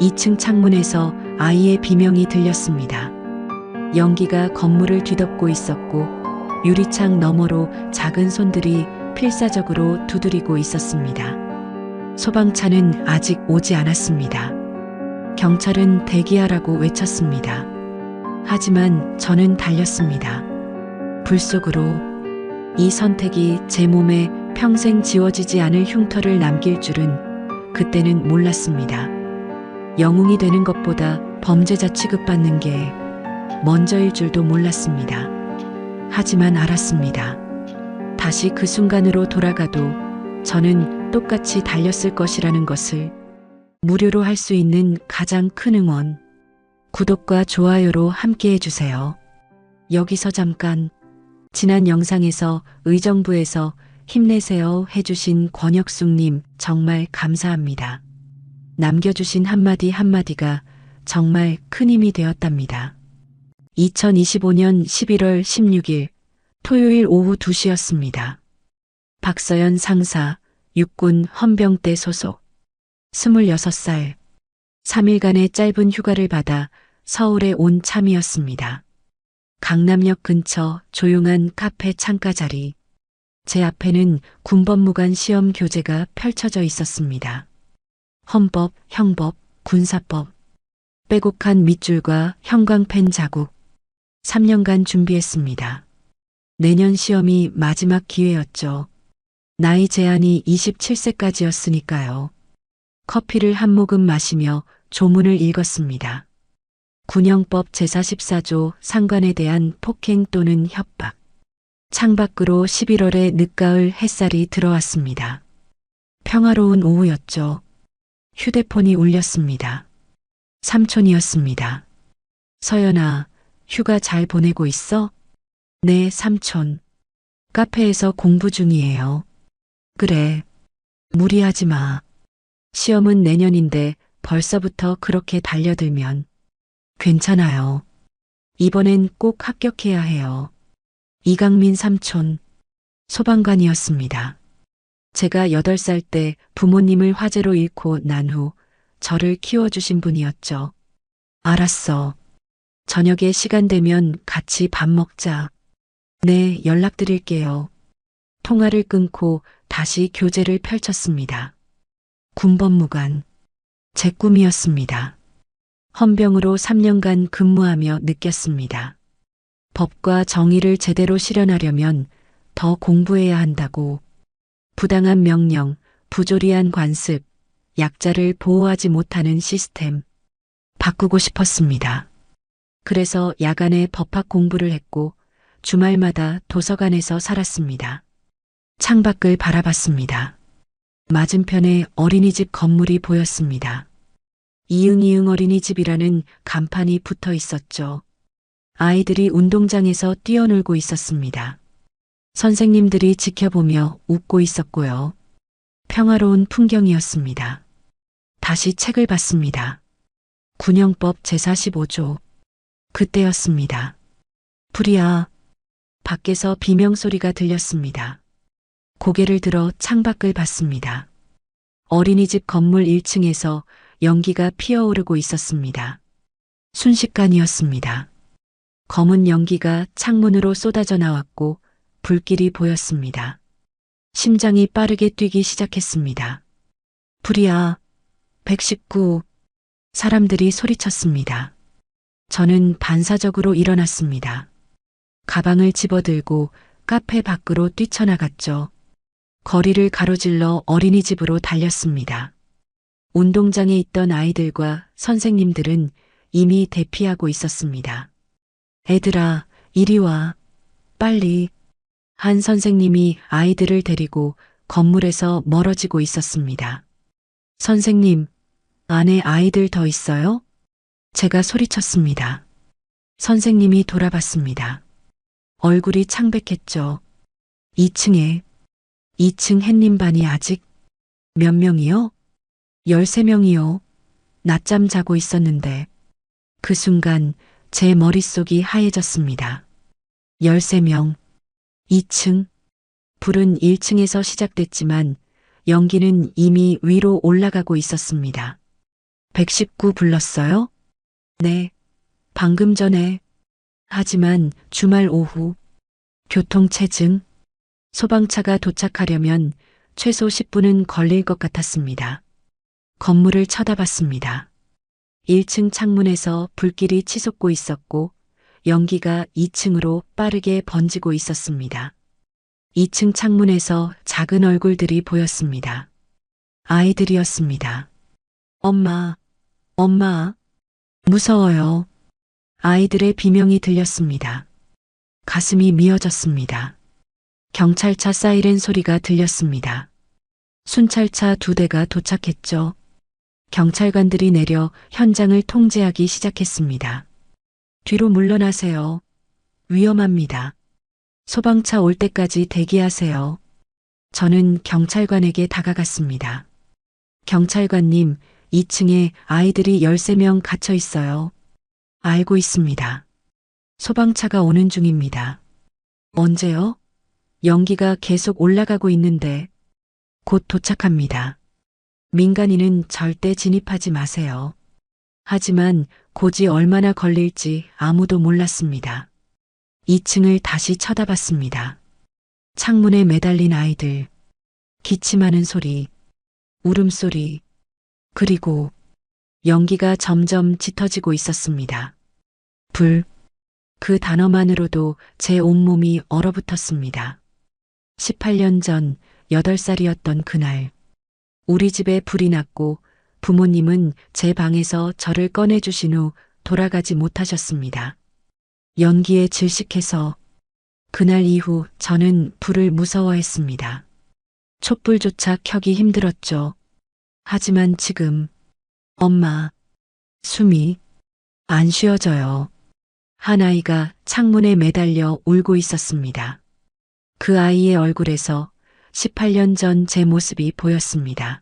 2층 창문에서 아이의 비명이 들렸습니다. 연기가 건물을 뒤덮고 있었고 유리창 너머로 작은 손들이 필사적으로 두드리고 있었습니다. 소방차는 아직 오지 않았습니다. 경찰은 대기하라고 외쳤습니다. 하지만 저는 달렸습니다. 불 속으로. 이 선택이 제 몸에 평생 지워지지 않을 흉터를 남길 줄은 그때는 몰랐습니다. 영웅이 되는 것보다 범죄자 취급받는 게 먼저일 줄도 몰랐습니다. 하지만 알았습니다. 다시 그 순간으로 돌아가도 저는 똑같이 달렸을 것이라는 것을. 무료로 할 수 있는 가장 큰 응원. 구독과 좋아요로 함께 해주세요. 여기서 잠깐. 지난 영상에서 의정부에서 힘내세요 해주신 권혁숙님 정말 감사합니다. 남겨주신 한마디 한마디가 정말 큰 힘이 되었답니다. 2025년 11월 16일 토요일 오후 2시였습니다. 박서연 상사, 육군 헌병대 소속, 26살, 3일간의 짧은 휴가를 받아 서울에 온 참이었습니다. 강남역 근처 조용한 카페 창가 자리. 제 앞에는 군법무관 시험 교재가 펼쳐져 있었습니다. 헌법, 형법, 군사법. 빼곡한 밑줄과 형광펜 자국. 3년간 준비했습니다. 내년 시험이 마지막 기회였죠. 나이 제한이 27세까지였으니까요. 커피를 한 모금 마시며 조문을 읽었습니다. 군형법 제44조 상관에 대한 폭행 또는 협박. 창밖으로 11월의 늦가을 햇살이 들어왔습니다. 평화로운 오후였죠. 휴대폰이 울렸습니다. 삼촌이었습니다. 서연아, 휴가 잘 보내고 있어? 네, 삼촌. 카페에서 공부 중이에요. 그래. 무리하지 마. 시험은 내년인데 벌써부터 그렇게 달려들면. 괜찮아요. 이번엔 꼭 합격해야 해요. 이강민 삼촌. 소방관이었습니다. 제가 8살 때 부모님을 화재로 잃고 난 후 저를 키워주신 분이었죠. 알았어. 저녁에 시간 되면 같이 밥 먹자. 네, 연락드릴게요. 통화를 끊고 다시 교재를 펼쳤습니다. 군법무관. 제 꿈이었습니다. 헌병으로 3년간 근무하며 느꼈습니다. 법과 정의를 제대로 실현하려면 더 공부해야 한다고. 부당한 명령, 부조리한 관습, 약자를 보호하지 못하는 시스템. 바꾸고 싶었습니다. 그래서 야간에 법학 공부를 했고 주말마다 도서관에서 살았습니다. 창밖을 바라봤습니다. 맞은편에 어린이집 건물이 보였습니다. 이응이응 어린이집이라는 간판이 붙어 있었죠. 아이들이 운동장에서 뛰어놀고 있었습니다. 선생님들이 지켜보며 웃고 있었고요. 평화로운 풍경이었습니다. 다시 책을 봤습니다. 군형법 제45조. 그때였습니다. 불이야. 밖에서 비명소리가 들렸습니다. 고개를 들어 창밖을 봤습니다. 어린이집 건물 1층에서 연기가 피어오르고 있었습니다. 순식간이었습니다. 검은 연기가 창문으로 쏟아져 나왔고 불길이 보였습니다. 심장이 빠르게 뛰기 시작했습니다. 불이야. 119. 사람들이 소리쳤습니다. 저는 반사적으로 일어났습니다. 가방을 집어들고 카페 밖으로 뛰쳐나갔죠. 거리를 가로질러 어린이집으로 달렸습니다. 운동장에 있던 아이들과 선생님들은 이미 대피하고 있었습니다. 애들아, 이리 와. 빨리. 한 선생님이 아이들을 데리고 건물에서 멀어지고 있었습니다. 선생님, 안에 아이들 더 있어요? 제가 소리쳤습니다. 선생님이 돌아봤습니다. 얼굴이 창백했죠. 2층 햇님반이 아직 몇 명이요? 13명이요. 낮잠 자고 있었는데 그 순간 제 머릿속이 하얘졌습니다. 13명. 2층. 불은 1층에서 시작됐지만 연기는 이미 위로 올라가고 있었습니다. 119 불렀어요? 네, 방금 전에. 하지만 주말 오후 교통체증, 소방차가 도착하려면 최소 10분은 걸릴 것 같았습니다. 건물을 쳐다봤습니다. 1층 창문에서 불길이 치솟고 있었고 연기가 2층으로 빠르게 번지고 있었습니다. 2층 창문에서 작은 얼굴들이 보였습니다. 아이들이었습니다. 엄마, 엄마, 무서워요. 아이들의 비명이 들렸습니다. 가슴이 미어졌습니다. 경찰차 사이렌 소리가 들렸습니다. 순찰차 2대가 도착했죠. 경찰관들이 내려 현장을 통제하기 시작했습니다. 뒤로 물러나세요. 위험합니다. 소방차 올 때까지 대기하세요. 저는 경찰관에게 다가갔습니다. 경찰관님, 2층에 아이들이 13명 갇혀 있어요. 알고 있습니다. 소방차가 오는 중입니다. 언제요? 연기가 계속 올라가고 있는데 곧 도착합니다. 민간인은 절대 진입하지 마세요. 하지만 곧이 얼마나 걸릴지 아무도 몰랐습니다. 2층을 다시 쳐다봤습니다. 창문에 매달린 아이들, 기침하는 소리, 울음소리, 그리고 연기가 점점 짙어지고 있었습니다. 불, 그 단어만으로도 제 온몸이 얼어붙었습니다. 18년 전 8살이었던 그날, 우리 집에 불이 났고 부모님은 제 방에서 저를 꺼내주신 후 돌아가지 못하셨습니다. 연기에 질식해서 그날 이후 저는 불을 무서워했습니다. 촛불조차 켜기 힘들었죠. 하지만 지금 엄마, 숨이 안 쉬어져요. 한 아이가 창문에 매달려 울고 있었습니다. 그 아이의 얼굴에서 18년 전 제 모습이 보였습니다.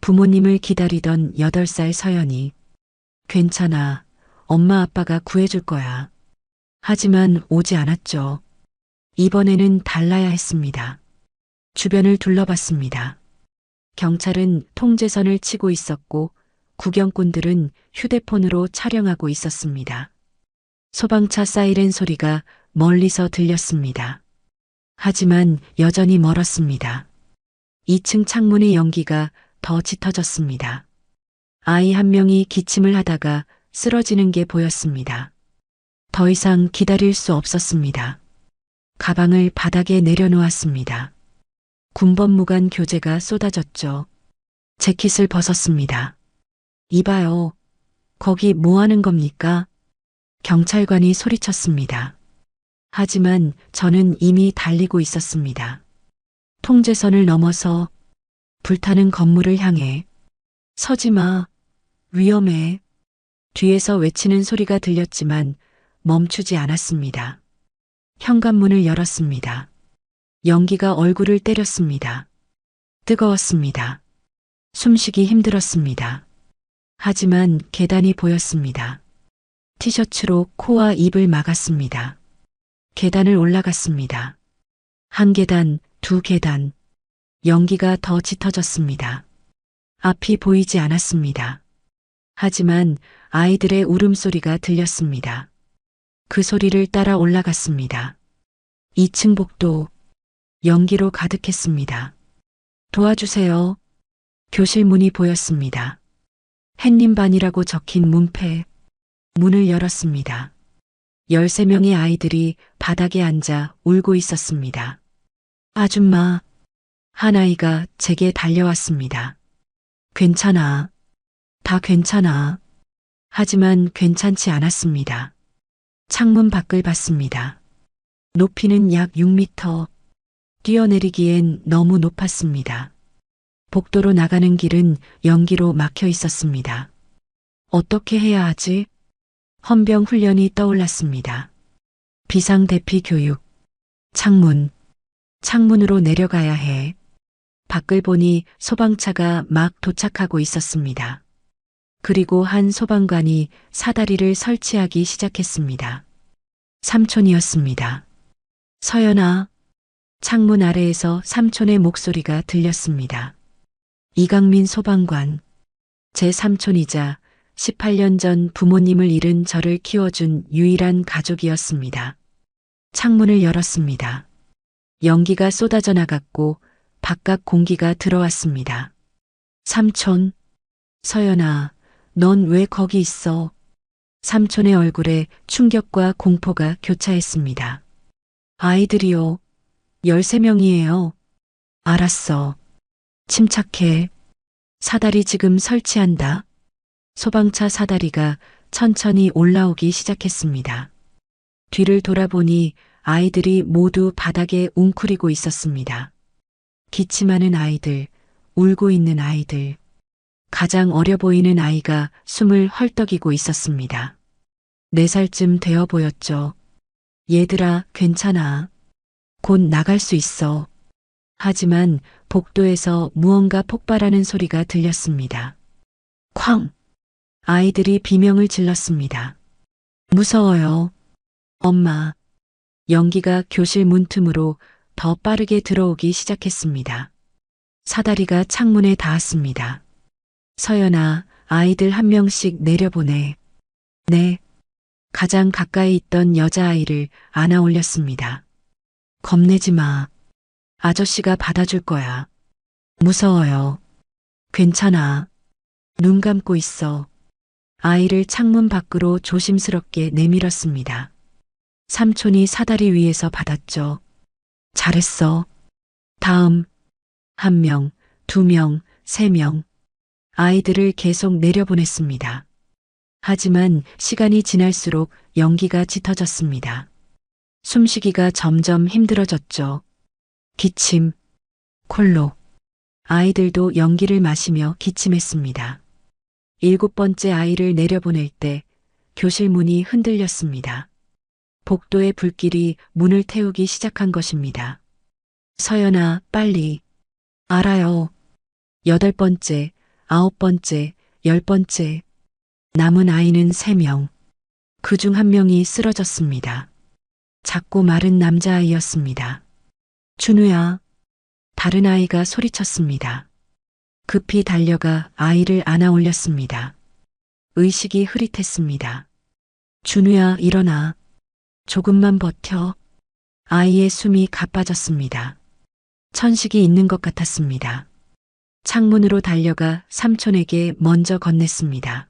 부모님을 기다리던 8살 서연이 괜찮아. 엄마 아빠가 구해줄 거야. 하지만 오지 않았죠. 이번에는 달라야 했습니다. 주변을 둘러봤습니다. 경찰은 통제선을 치고 있었고 구경꾼들은 휴대폰으로 촬영하고 있었습니다. 소방차 사이렌 소리가 멀리서 들렸습니다. 하지만 여전히 멀었습니다. 2층 창문의 연기가 더 짙어졌습니다. 아이 한 명이 기침을 하다가 쓰러지는 게 보였습니다. 더 이상 기다릴 수 없었습니다. 가방을 바닥에 내려놓았습니다. 군법무관 교재가 쏟아졌죠. 재킷을 벗었습니다. 이봐요. 거기 뭐 하는 겁니까? 경찰관이 소리쳤습니다. 하지만 저는 이미 달리고 있었습니다. 통제선을 넘어서 불타는 건물을 향해 서지 마. 위험해. 뒤에서 외치는 소리가 들렸지만 멈추지 않았습니다. 현관문을 열었습니다. 연기가 얼굴을 때렸습니다. 뜨거웠습니다. 숨쉬기 힘들었습니다. 하지만 계단이 보였습니다. 티셔츠로 코와 입을 막았습니다. 계단을 올라갔습니다. 한 계단, 2계단. 연기가 더 짙어졌습니다. 앞이 보이지 않았습니다. 하지만 아이들의 울음소리가 들렸습니다. 그 소리를 따라 올라갔습니다. 2층 복도, 연기로 가득했습니다. 도와주세요. 교실 문이 보였습니다. 햇님반이라고 적힌 문패, 문을 열었습니다. 13명의 아이들이 바닥에 앉아 울고 있었습니다. 아줌마, 한 아이가 제게 달려왔습니다. 괜찮아. 다 괜찮아. 하지만 괜찮지 않았습니다. 창문 밖을 봤습니다. 높이는 약 6m. 뛰어내리기엔 너무 높았습니다. 복도로 나가는 길은 연기로 막혀 있었습니다. 어떻게 해야 하지? 헌병 훈련이 떠올랐습니다. 비상대피 교육. 창문으로 내려가야 해. 밖을 보니 소방차가 막 도착하고 있었습니다. 그리고 한 소방관이 사다리를 설치하기 시작했습니다. 삼촌이었습니다. 서연아. 창문 아래에서 삼촌의 목소리가 들렸습니다. 이강민 소방관. 제 삼촌이자 18년 전 부모님을 잃은 저를 키워준 유일한 가족이었습니다. 창문을 열었습니다. 연기가 쏟아져 나갔고 바깥 공기가 들어왔습니다. 삼촌, 서연아, 넌 왜 거기 있어? 삼촌의 얼굴에 충격과 공포가 교차했습니다. 아이들이요. 13명이에요. 알았어. 침착해. 사다리 지금 설치한다. 소방차 사다리가 천천히 올라오기 시작했습니다. 뒤를 돌아보니 아이들이 모두 바닥에 웅크리고 있었습니다. 기침하는 아이들, 울고 있는 아이들. 가장 어려 보이는 아이가 숨을 헐떡이고 있었습니다. 4살쯤 되어 보였죠. 얘들아, 괜찮아. 곧 나갈 수 있어. 하지만 복도에서 무언가 폭발하는 소리가 들렸습니다. 쾅! 아이들이 비명을 질렀습니다. 무서워요. 엄마. 연기가 교실 문틈으로 더 빠르게 들어오기 시작했습니다. 사다리가 창문에 닿았습니다. 서연아, 아이들 한 명씩 내려보내. 네. 가장 가까이 있던 여자아이를 안아 올렸습니다. 겁내지 마. 아저씨가 받아줄 거야. 무서워요. 괜찮아. 눈 감고 있어. 아이를 창문 밖으로 조심스럽게 내밀었습니다. 삼촌이 사다리 위에서 받았죠. 잘했어. 다음. 1명, 2명, 3명. 아이들을 계속 내려보냈습니다. 하지만 시간이 지날수록 연기가 짙어졌습니다. 숨쉬기가 점점 힘들어졌죠. 기침, 콜록. 아이들도 연기를 마시며 기침했습니다. 7번째 아이를 내려보낼 때 교실 문이 흔들렸습니다. 복도의 불길이 문을 태우기 시작한 것입니다. 서연아, 빨리. 알아요. 8번째, 9번째, 10번째. 남은 아이는 3명. 그중 1명이 쓰러졌습니다. 작고 마른 남자아이였습니다. 준우야. 다른 아이가 소리쳤습니다. 급히 달려가 아이를 안아 올렸습니다. 의식이 흐릿했습니다. 준우야, 일어나. 조금만 버텨. 아이의 숨이 가빠졌습니다. 천식이 있는 것 같았습니다. 창문으로 달려가 삼촌에게 먼저 건넸습니다.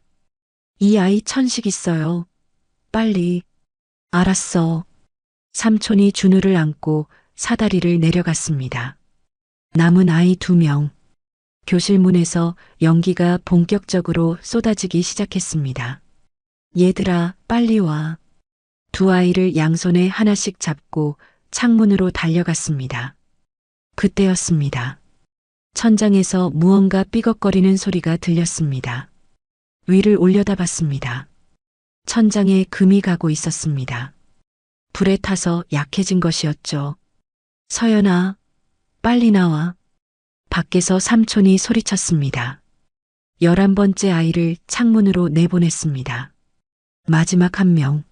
이 아이 천식 있어요. 빨리. 알았어. 삼촌이 준우를 안고 사다리를 내려갔습니다. 남은 아이 2명. 교실 문에서 연기가 본격적으로 쏟아지기 시작했습니다. 얘들아, 빨리 와. 2 아이를 양손에 하나씩 잡고 창문으로 달려갔습니다. 그때였습니다. 천장에서 무언가 삐걱거리는 소리가 들렸습니다. 위를 올려다봤습니다. 천장에 금이 가고 있었습니다. 불에 타서 약해진 것이었죠. 서연아, 빨리 나와. 밖에서 삼촌이 소리쳤습니다. 11번째 아이를 창문으로 내보냈습니다. 마지막 1명.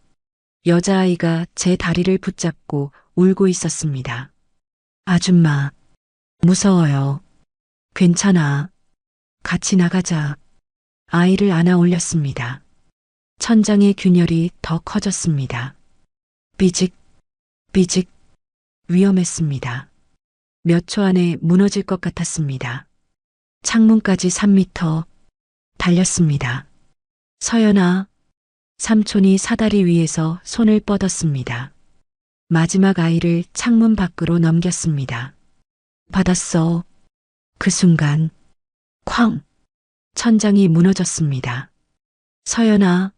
여자아이가 제 다리를 붙잡고 울고 있었습니다. 아줌마, 무서워요. 괜찮아. 같이 나가자. 아이를 안아 올렸습니다. 천장의 균열이 더 커졌습니다. 삐직, 삐직. 위험했습니다. 몇 초 안에 무너질 것 같았습니다. 창문까지 3m. 달렸습니다. 서연아. 삼촌이 사다리 위에서 손을 뻗었습니다. 마지막 아이를 창문 밖으로 넘겼습니다. 받았어. 그 순간 쾅! 천장이 무너졌습니다. 서연아.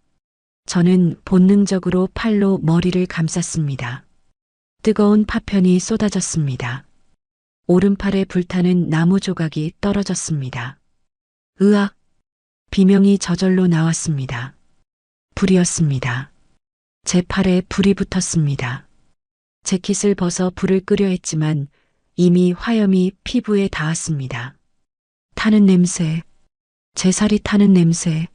저는 본능적으로 팔로 머리를 감쌌습니다. 뜨거운 파편이 쏟아졌습니다. 오른팔에 불타는 나무 조각이 떨어졌습니다. 으악! 비명이 저절로 나왔습니다. 불이었습니다. 제 팔에 불이 붙었습니다. 재킷을 벗어 불을 끄려 했지만 이미 화염이 피부에 닿았습니다. 타는 냄새, 제 살이 타는 냄새,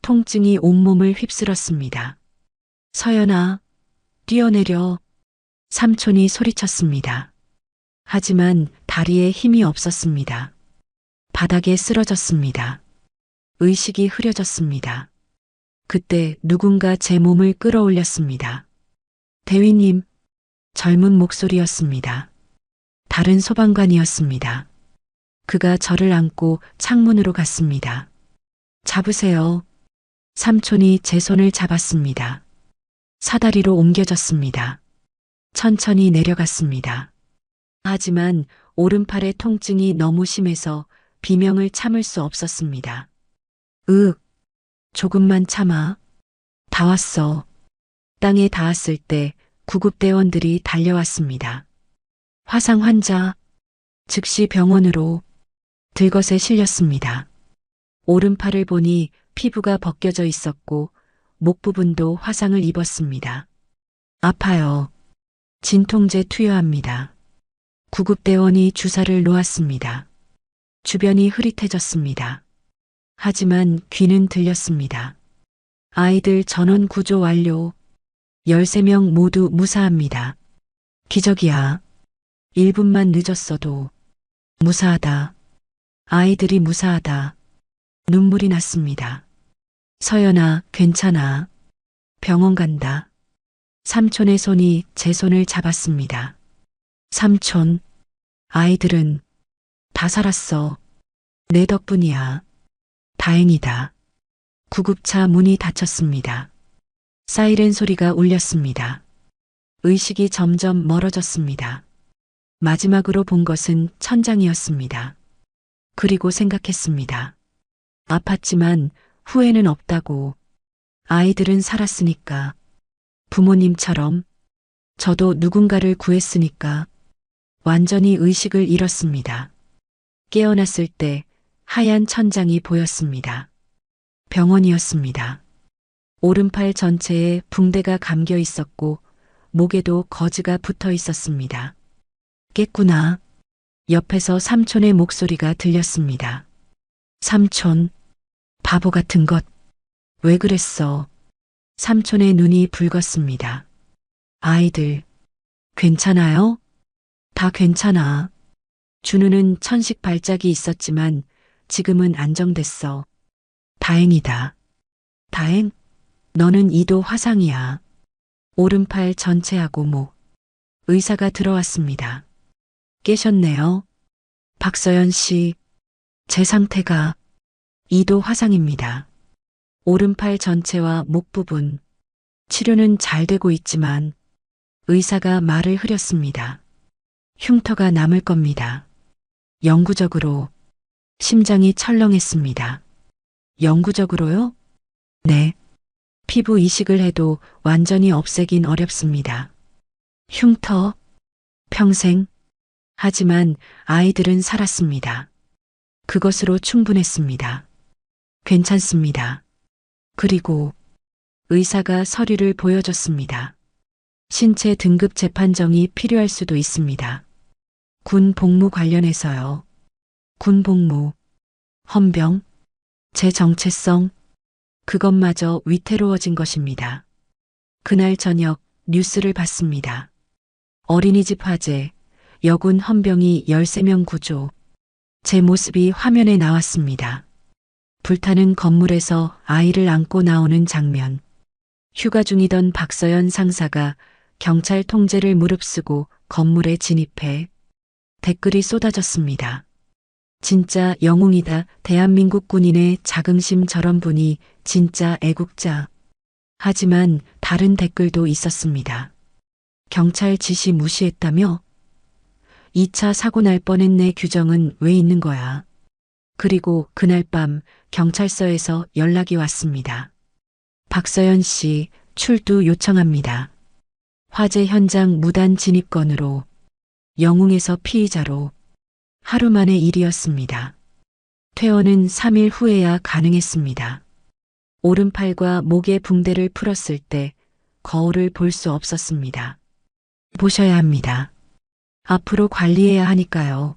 통증이 온몸을 휩쓸었습니다. 서연아, 뛰어내려. 삼촌이 소리쳤습니다. 하지만 다리에 힘이 없었습니다. 바닥에 쓰러졌습니다. 의식이 흐려졌습니다. 그때 누군가 제 몸을 끌어올렸습니다. 대위님, 젊은 목소리였습니다. 다른 소방관이었습니다. 그가 저를 안고 창문으로 갔습니다. 잡으세요. 삼촌이 제 손을 잡았습니다. 사다리로 옮겨졌습니다. 천천히 내려갔습니다. 하지만 오른팔의 통증이 너무 심해서 비명을 참을 수 없었습니다. 조금만 참아. 다 왔어. 땅에 닿았을 때 구급대원들이 달려왔습니다. 화상 환자, 즉시 병원으로 들것에 실렸습니다. 오른팔을 보니 피부가 벗겨져 있었고 목 부분도 화상을 입었습니다. 아파요. 진통제 투여합니다. 구급대원이 주사를 놓았습니다. 주변이 흐릿해졌습니다. 하지만 귀는 들렸습니다. 아이들 전원 구조 완료. 13명 모두 무사합니다. 기적이야. 1분만 늦었어도. 무사하다. 아이들이 무사하다. 눈물이 났습니다. 서연아, 괜찮아. 병원 간다. 삼촌의 손이 제 손을 잡았습니다. 삼촌, 아이들은 다 살았어. 내 덕분이야. 다행이다. 구급차 문이 닫혔습니다. 사이렌 소리가 울렸습니다. 의식이 점점 멀어졌습니다. 마지막으로 본 것은 천장이었습니다. 그리고 생각했습니다. 아팠지만 후회는 없다고. 아이들은 살았으니까. 부모님처럼 저도 누군가를 구했으니까. 완전히 의식을 잃었습니다. 깨어났을 때 하얀 천장이 보였습니다. 병원이었습니다. 오른팔 전체에 붕대가 감겨 있었고 목에도 거즈가 붙어 있었습니다. 깼구나. 옆에서 삼촌의 목소리가 들렸습니다. 삼촌, 바보 같은 것. 왜 그랬어? 삼촌의 눈이 붉었습니다. 아이들, 괜찮아요? 다 괜찮아. 준우는 천식 발작이 있었지만 지금은 안정됐어. 다행이다. 다행? 너는 2도 화상이야. 오른팔 전체하고 목. 의사가 들어왔습니다. 깨셨네요. 박서연 씨, 제 상태가 2도 화상입니다. 오른팔 전체와 목 부분. 치료는 잘 되고 있지만 의사가 말을 흐렸습니다. 흉터가 남을 겁니다. 영구적으로. 심장이 철렁했습니다. 영구적으로요? 네. 피부 이식을 해도 완전히 없애긴 어렵습니다. 흉터, 평생. 하지만 아이들은 살았습니다. 그것으로 충분했습니다. 괜찮습니다. 그리고 의사가 서류를 보여줬습니다. 신체 등급 재판정이 필요할 수도 있습니다. 군 복무 관련해서요. 군 복무, 헌병, 제 정체성, 그것마저 위태로워진 것입니다. 그날 저녁 뉴스를 봤습니다. 어린이집 화재, 여군 헌병이 13명 구조. 제 모습이 화면에 나왔습니다. 불타는 건물에서 아이를 안고 나오는 장면. 휴가 중이던 박서연 상사가 경찰 통제를 무릅쓰고 건물에 진입해 댓글이 쏟아졌습니다. 진짜 영웅이다. 대한민국 군인의 자긍심 저런 분이 진짜 애국자. 하지만 다른 댓글도 있었습니다. 경찰 지시 무시했다며? 2차 사고 날 뻔했네. 규정은 왜 있는 거야? 그리고 그날 밤 경찰서에서 연락이 왔습니다. 박서연 씨, 출두 요청합니다. 화재 현장 무단 진입 건으로. 영웅에서 피의자로. 하루 만의 일이었습니다. 퇴원은 3일 후에야 가능했습니다. 오른팔과 목의 붕대를 풀었을 때 거울을 볼 수 없었습니다. 보셔야 합니다. 앞으로 관리해야 하니까요.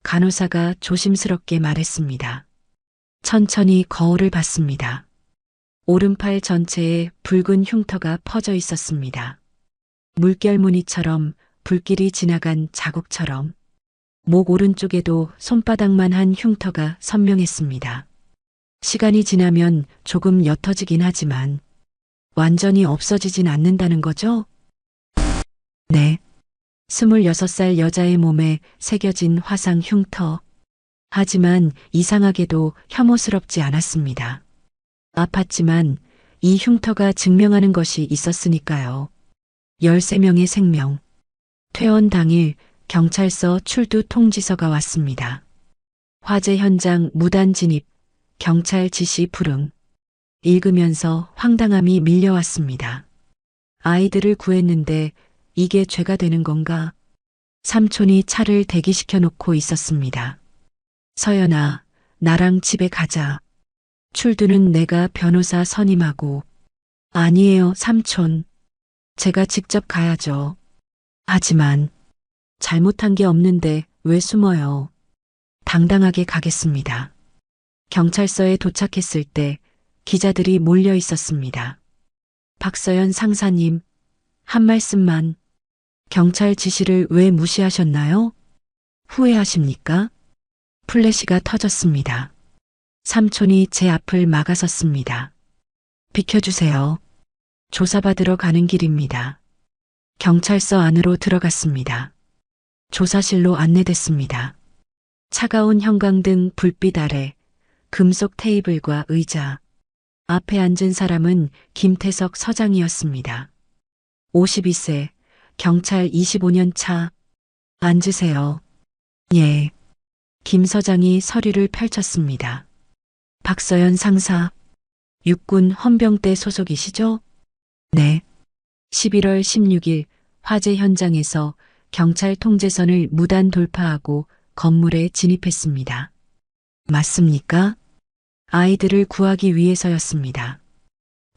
간호사가 조심스럽게 말했습니다. 천천히 거울을 봤습니다. 오른팔 전체에 붉은 흉터가 퍼져 있었습니다. 물결무늬처럼 불길이 지나간 자국처럼. 목 오른쪽에도 손바닥만 한 흉터가 선명했습니다. 시간이 지나면 조금 옅어지긴 하지만 완전히 없어지진 않는다는 거죠? 네. 26살 여자의 몸에 새겨진 화상 흉터. 하지만 이상하게도 혐오스럽지 않았습니다. 아팠지만 이 흉터가 증명하는 것이 있었으니까요. 13명의 생명. 퇴원 당일 경찰서 출두 통지서가 왔습니다. 화재 현장 무단 진입, 경찰 지시 불응. 읽으면서 황당함이 밀려왔습니다. 아이들을 구했는데 이게 죄가 되는 건가? 삼촌이 차를 대기시켜 놓고 있었습니다. 서연아, 나랑 집에 가자. 출두는 내가 변호사 선임하고. 아니에요, 삼촌. 제가 직접 가야죠. 하지만 잘못한 게 없는데 왜 숨어요? 당당하게 가겠습니다. 경찰서에 도착했을 때 기자들이 몰려 있었습니다. 박서연 상사님, 한 말씀만. 경찰 지시를 왜 무시하셨나요? 후회하십니까? 플래시가 터졌습니다. 삼촌이 제 앞을 막아섰습니다. 비켜주세요. 조사받으러 가는 길입니다. 경찰서 안으로 들어갔습니다. 조사실로 안내됐습니다. 차가운 형광등 불빛 아래 금속 테이블과 의자. 앞에 앉은 사람은 김태석 서장이었습니다. 52세, 경찰 25년 차. 앉으세요. 예. 김 서장이 서류를 펼쳤습니다. 박서연 상사, 육군 헌병대 소속이시죠? 네. 11월 16일 화재 현장에서 경찰 통제선을 무단 돌파하고 건물에 진입했습니다. 맞습니까? 아이들을 구하기 위해서였습니다.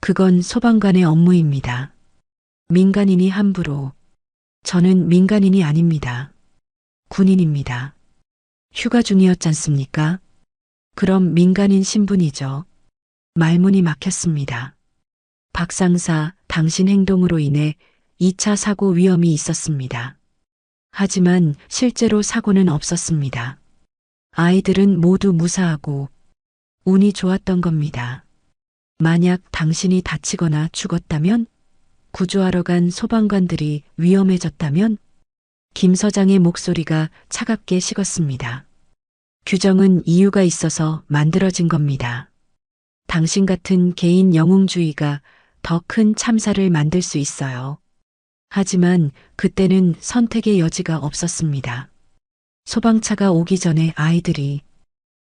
그건 소방관의 업무입니다. 민간인이 함부로. 저는 민간인이 아닙니다. 군인입니다. 휴가 중이었잖습니까? 그럼 민간인 신분이죠. 말문이 막혔습니다. 박 상사, 당신 행동으로 인해 2차 사고 위험이 있었습니다. 하지만 실제로 사고는 없었습니다. 아이들은 모두 무사하고 운이 좋았던 겁니다. 만약 당신이 다치거나 죽었다면, 구조하러 간 소방관들이 위험해졌다면, 김 서장의 목소리가 차갑게 식었습니다. 규정은 이유가 있어서 만들어진 겁니다. 당신 같은 개인 영웅주의가 더 큰 참사를 만들 수 있어요. 하지만 그때는 선택의 여지가 없었습니다. 소방차가 오기 전에 아이들이.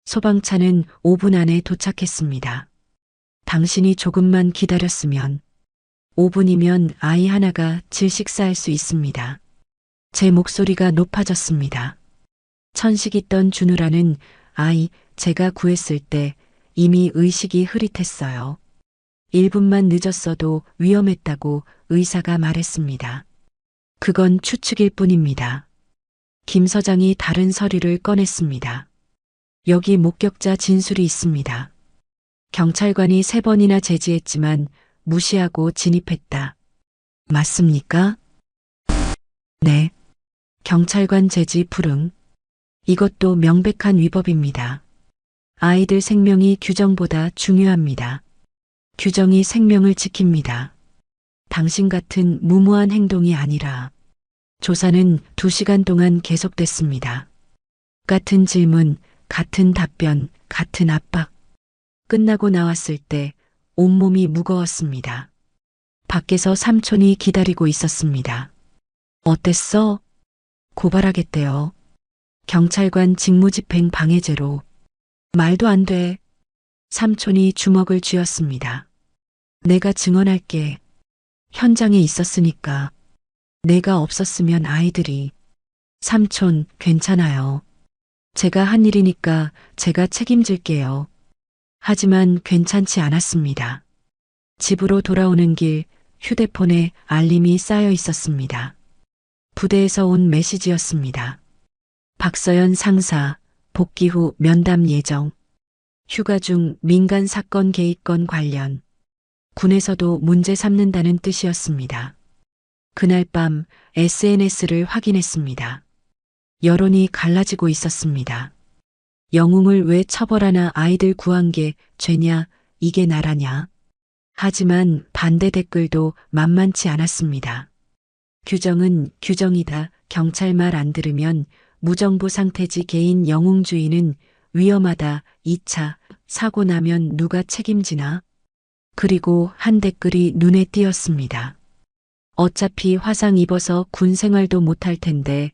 소방차는 5분 안에 도착했습니다. 당신이 조금만 기다렸으면 5분이면 아이 하나가 질식사할 수 있습니다. 제 목소리가 높아졌습니다. 천식 있던 준우라는 아이 제가 구했을 때 이미 의식이 흐릿했어요. 1분만 늦었어도 위험했다고 의사가 말했습니다. 그건 추측일 뿐입니다. 김 서장이 다른 서류를 꺼냈습니다. 여기 목격자 진술이 있습니다. 경찰관이 3번이나 제지했지만 무시하고 진입했다. 맞습니까? 네. 경찰관 제지 불응. 이것도 명백한 위법입니다. 아이들 생명이 규정보다 중요합니다. 규정이 생명을 지킵니다. 당신 같은 무모한 행동이 아니라. 조사는 2시간 동안 계속됐습니다. 같은 질문, 같은 답변, 같은 압박. 끝나고 나왔을 때 온몸이 무거웠습니다. 밖에서 삼촌이 기다리고 있었습니다. 어땠어? 고발하겠대요. 경찰관 직무집행 방해죄로. 말도 안 돼. 삼촌이 주먹을 쥐었습니다. 내가 증언할게. 현장에 있었으니까. 내가 없었으면 아이들이. 삼촌, 괜찮아요. 제가 한 일이니까 제가 책임질게요. 하지만 괜찮지 않았습니다. 집으로 돌아오는 길 휴대폰에 알림이 쌓여 있었습니다. 부대에서 온 메시지였습니다. 박서연 상사, 복귀 후 면담 예정. 휴가 중 민간 사건 개입건 관련. 군에서도 문제 삼는다는 뜻이었습니다. 그날 밤 SNS를 확인했습니다. 여론이 갈라지고 있었습니다. 영웅을 왜 처벌하나 아이들 구한 게 죄냐, 이게 나라냐. 하지만 반대 댓글도 만만치 않았습니다. 규정은 규정이다. 경찰 말 안 들으면 무정부 상태지 개인 영웅주의는 위험하다. 2차 사고 나면 누가 책임지나? 그리고 한 댓글이 눈에 띄었습니다. 어차피 화상 입어서 군 생활도 못할 텐데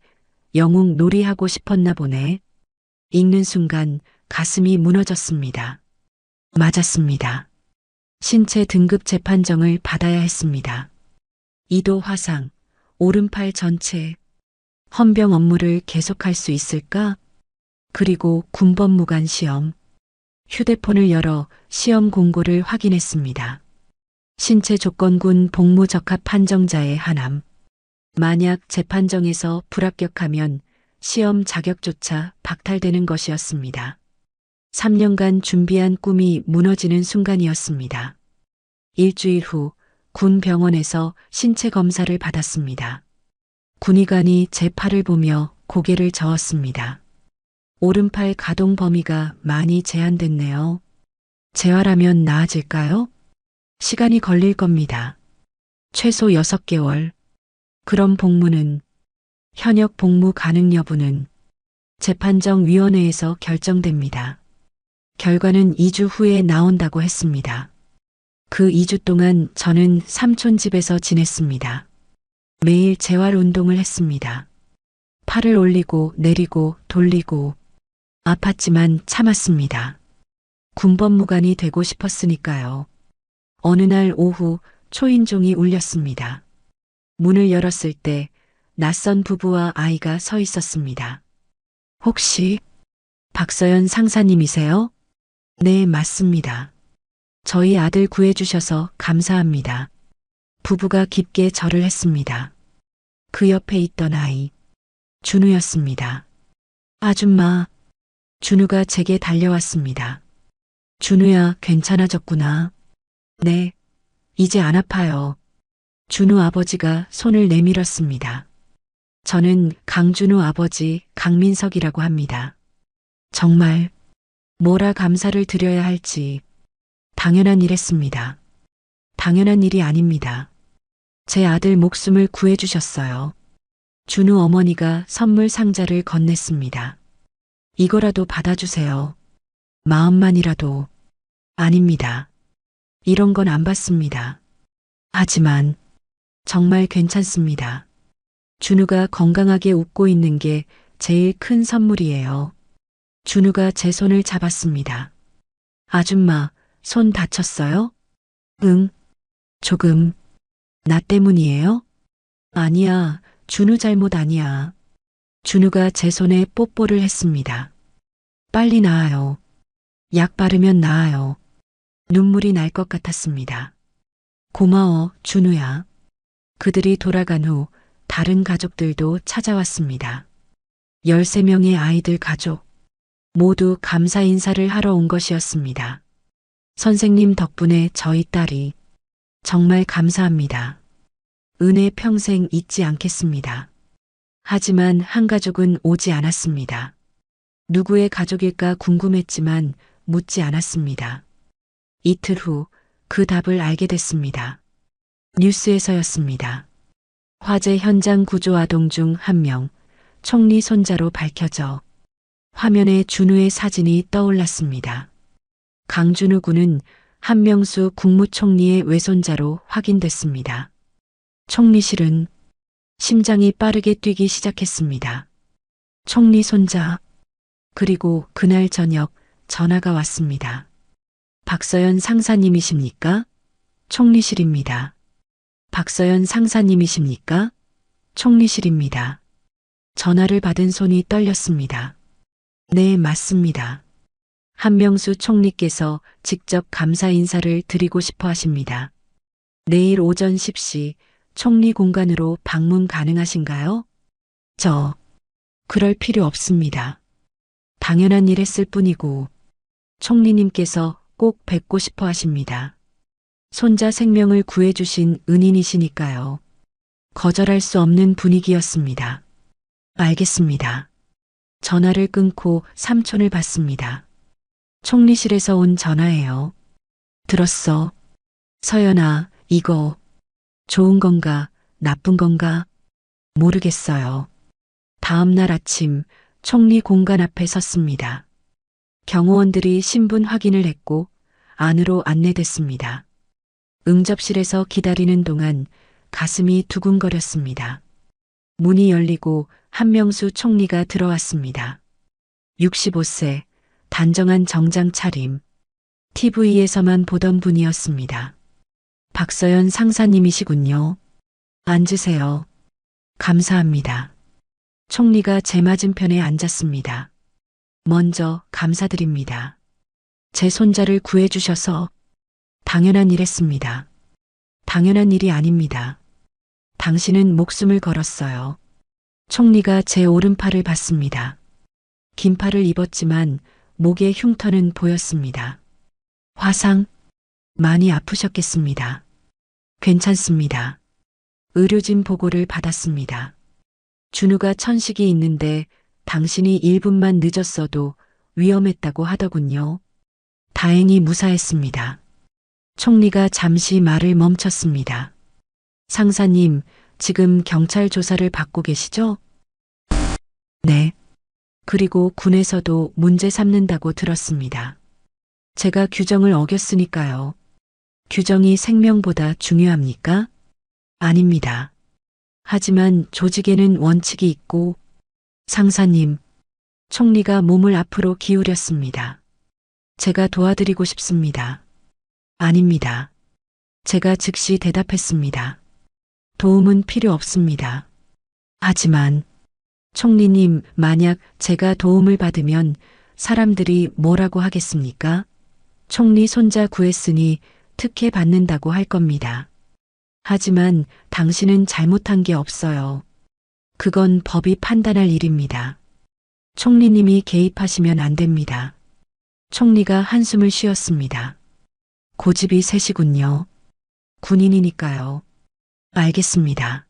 영웅 놀이하고 싶었나 보네. 읽는 순간 가슴이 무너졌습니다. 맞았습니다. 신체 등급 재판정을 받아야 했습니다. 2도 화상, 오른팔 전체. 헌병 업무를 계속할 수 있을까? 그리고 군법무관 시험. 휴대폰을 열어 시험 공고를 확인했습니다. 신체 조건군 복무 적합 판정자의 하남. 만약 재판정에서 불합격하면 시험 자격조차 박탈되는 것이었습니다. 3년간 준비한 꿈이 무너지는 순간이었습니다. 일주일 후 군 병원에서 신체 검사를 받았습니다. 군의관이 제 팔을 보며 고개를 저었습니다. 오른팔 가동 범위가 많이 제한됐네요. 재활하면 나아질까요? 시간이 걸릴 겁니다. 최소 6개월. 그럼 복무는? 현역 복무 가능 여부는? 재판정 위원회에서 결정됩니다. 결과는 2주 후에 나온다고 했습니다. 그 2주 동안 저는 삼촌 집에서 지냈습니다. 매일 재활 운동을 했습니다. 팔을 올리고 내리고 돌리고 아팠지만 참았습니다. 군법무관이 되고 싶었으니까요. 어느 날 오후 초인종이 울렸습니다. 문을 열었을 때 낯선 부부와 아이가 서 있었습니다. 혹시 박서연 상사님이세요? 네, 맞습니다. 저희 아들 구해주셔서 감사합니다. 부부가 깊게 절을 했습니다. 그 옆에 있던 아이, 준우였습니다. 아줌마, 준우가 제게 달려왔습니다. 준우야, 괜찮아졌구나. 네, 이제 안 아파요. 준우 아버지가 손을 내밀었습니다. 저는 강준우 아버지 강민석이라고 합니다. 정말 뭐라 감사를 드려야 할지 당연한 일했습니다. 당연한 일이 아닙니다. 제 아들 목숨을 구해주셨어요. 준우 어머니가 선물 상자를 건넸습니다. 이거라도 받아주세요. 마음만이라도. 아닙니다. 이런 건 안 받습니다. 하지만 정말 괜찮습니다. 준우가 건강하게 웃고 있는 게 제일 큰 선물이에요. 준우가 제 손을 잡았습니다. 아줌마, 손 다쳤어요? 응, 조금. 나 때문이에요? 아니야, 준우 잘못 아니야. 준우가 제 손에 뽀뽀를 했습니다. 빨리 나아요. 약 바르면 나아요. 눈물이 날 것 같았습니다. 고마워, 준우야. 그들이 돌아간 후 다른 가족들도 찾아왔습니다. 13명의 아이들 가족. 모두 감사 인사를 하러 온 것이었습니다. 선생님 덕분에 저희 딸이 정말 감사합니다. 은혜 평생 잊지 않겠습니다. 하지만 한 가족은 오지 않았습니다. 누구의 가족일까 궁금했지만 묻지 않았습니다. 이틀 후 그 답을 알게 됐습니다. 뉴스에서였습니다. 화재 현장 구조 아동 중 한 명, 총리 손자로 밝혀져 화면에 준우의 사진이 떠올랐습니다. 강준우 군은 한명수 국무총리의 외손자로 확인됐습니다. 총리실은 심장이 빠르게 뛰기 시작했습니다. 총리 손자. 그리고 그날 저녁 전화가 왔습니다. 박서연 상사님이십니까? 총리실입니다. 박서연 상사님이십니까? 총리실입니다. 전화를 받은 손이 떨렸습니다. 네, 맞습니다. 한명수 총리께서 직접 감사 인사를 드리고 싶어 하십니다. 내일 오전 10시 총리 공간으로 방문 가능하신가요? 그럴 필요 없습니다. 당연한 일 했을 뿐이고 총리님께서 꼭 뵙고 싶어 하십니다. 손자 생명을 구해주신 은인이시니까요. 거절할 수 없는 분위기였습니다. 알겠습니다. 전화를 끊고 삼촌을 받습니다. 총리실에서 온 전화예요. 들었어. 서연아, 이거 좋은 건가, 나쁜 건가? 모르겠어요. 다음 날 아침 총리 공간 앞에 섰습니다. 경호원들이 신분 확인을 했고 안으로 안내됐습니다. 응접실에서 기다리는 동안 가슴이 두근거렸습니다. 문이 열리고 한명수 총리가 들어왔습니다. 65세, 단정한 정장 차림. TV에서만 보던 분이었습니다. 박서연 상사님이시군요. 앉으세요. 감사합니다. 총리가 제 맞은편에 앉았습니다. 먼저 감사드립니다. 제 손자를 구해주셔서 당연한 일했습니다. 당연한 일이 아닙니다. 당신은 목숨을 걸었어요. 총리가 제 오른팔을 봤습니다. 긴 팔을 입었지만 목의 흉터는 보였습니다. 화상? 많이 아프셨겠습니다. 괜찮습니다. 의료진 보고를 받았습니다. 준우가 천식이 있는데 당신이 1분만 늦었어도 위험했다고 하더군요. 다행히 무사했습니다. 총리가 잠시 말을 멈췄습니다. 상사님, 지금 경찰 조사를 받고 계시죠? 네. 그리고 군에서도 문제 삼는다고 들었습니다. 제가 규정을 어겼으니까요. 규정이 생명보다 중요합니까? 아닙니다. 하지만 조직에는 원칙이 있고, 상사님, 총리가 몸을 앞으로 기울였습니다. 제가 도와드리고 싶습니다. 아닙니다. 제가 즉시 대답했습니다. 도움은 필요 없습니다. 하지만, 총리님, 만약 제가 도움을 받으면 사람들이 뭐라고 하겠습니까? 총리 손자 구했으니 특혜 받는다고 할 겁니다. 하지만 당신은 잘못한 게 없어요. 그건 법이 판단할 일입니다. 총리님이 개입하시면 안 됩니다. 총리가 한숨을 쉬었습니다. 고집이 세시군요. 군인이니까요. 알겠습니다.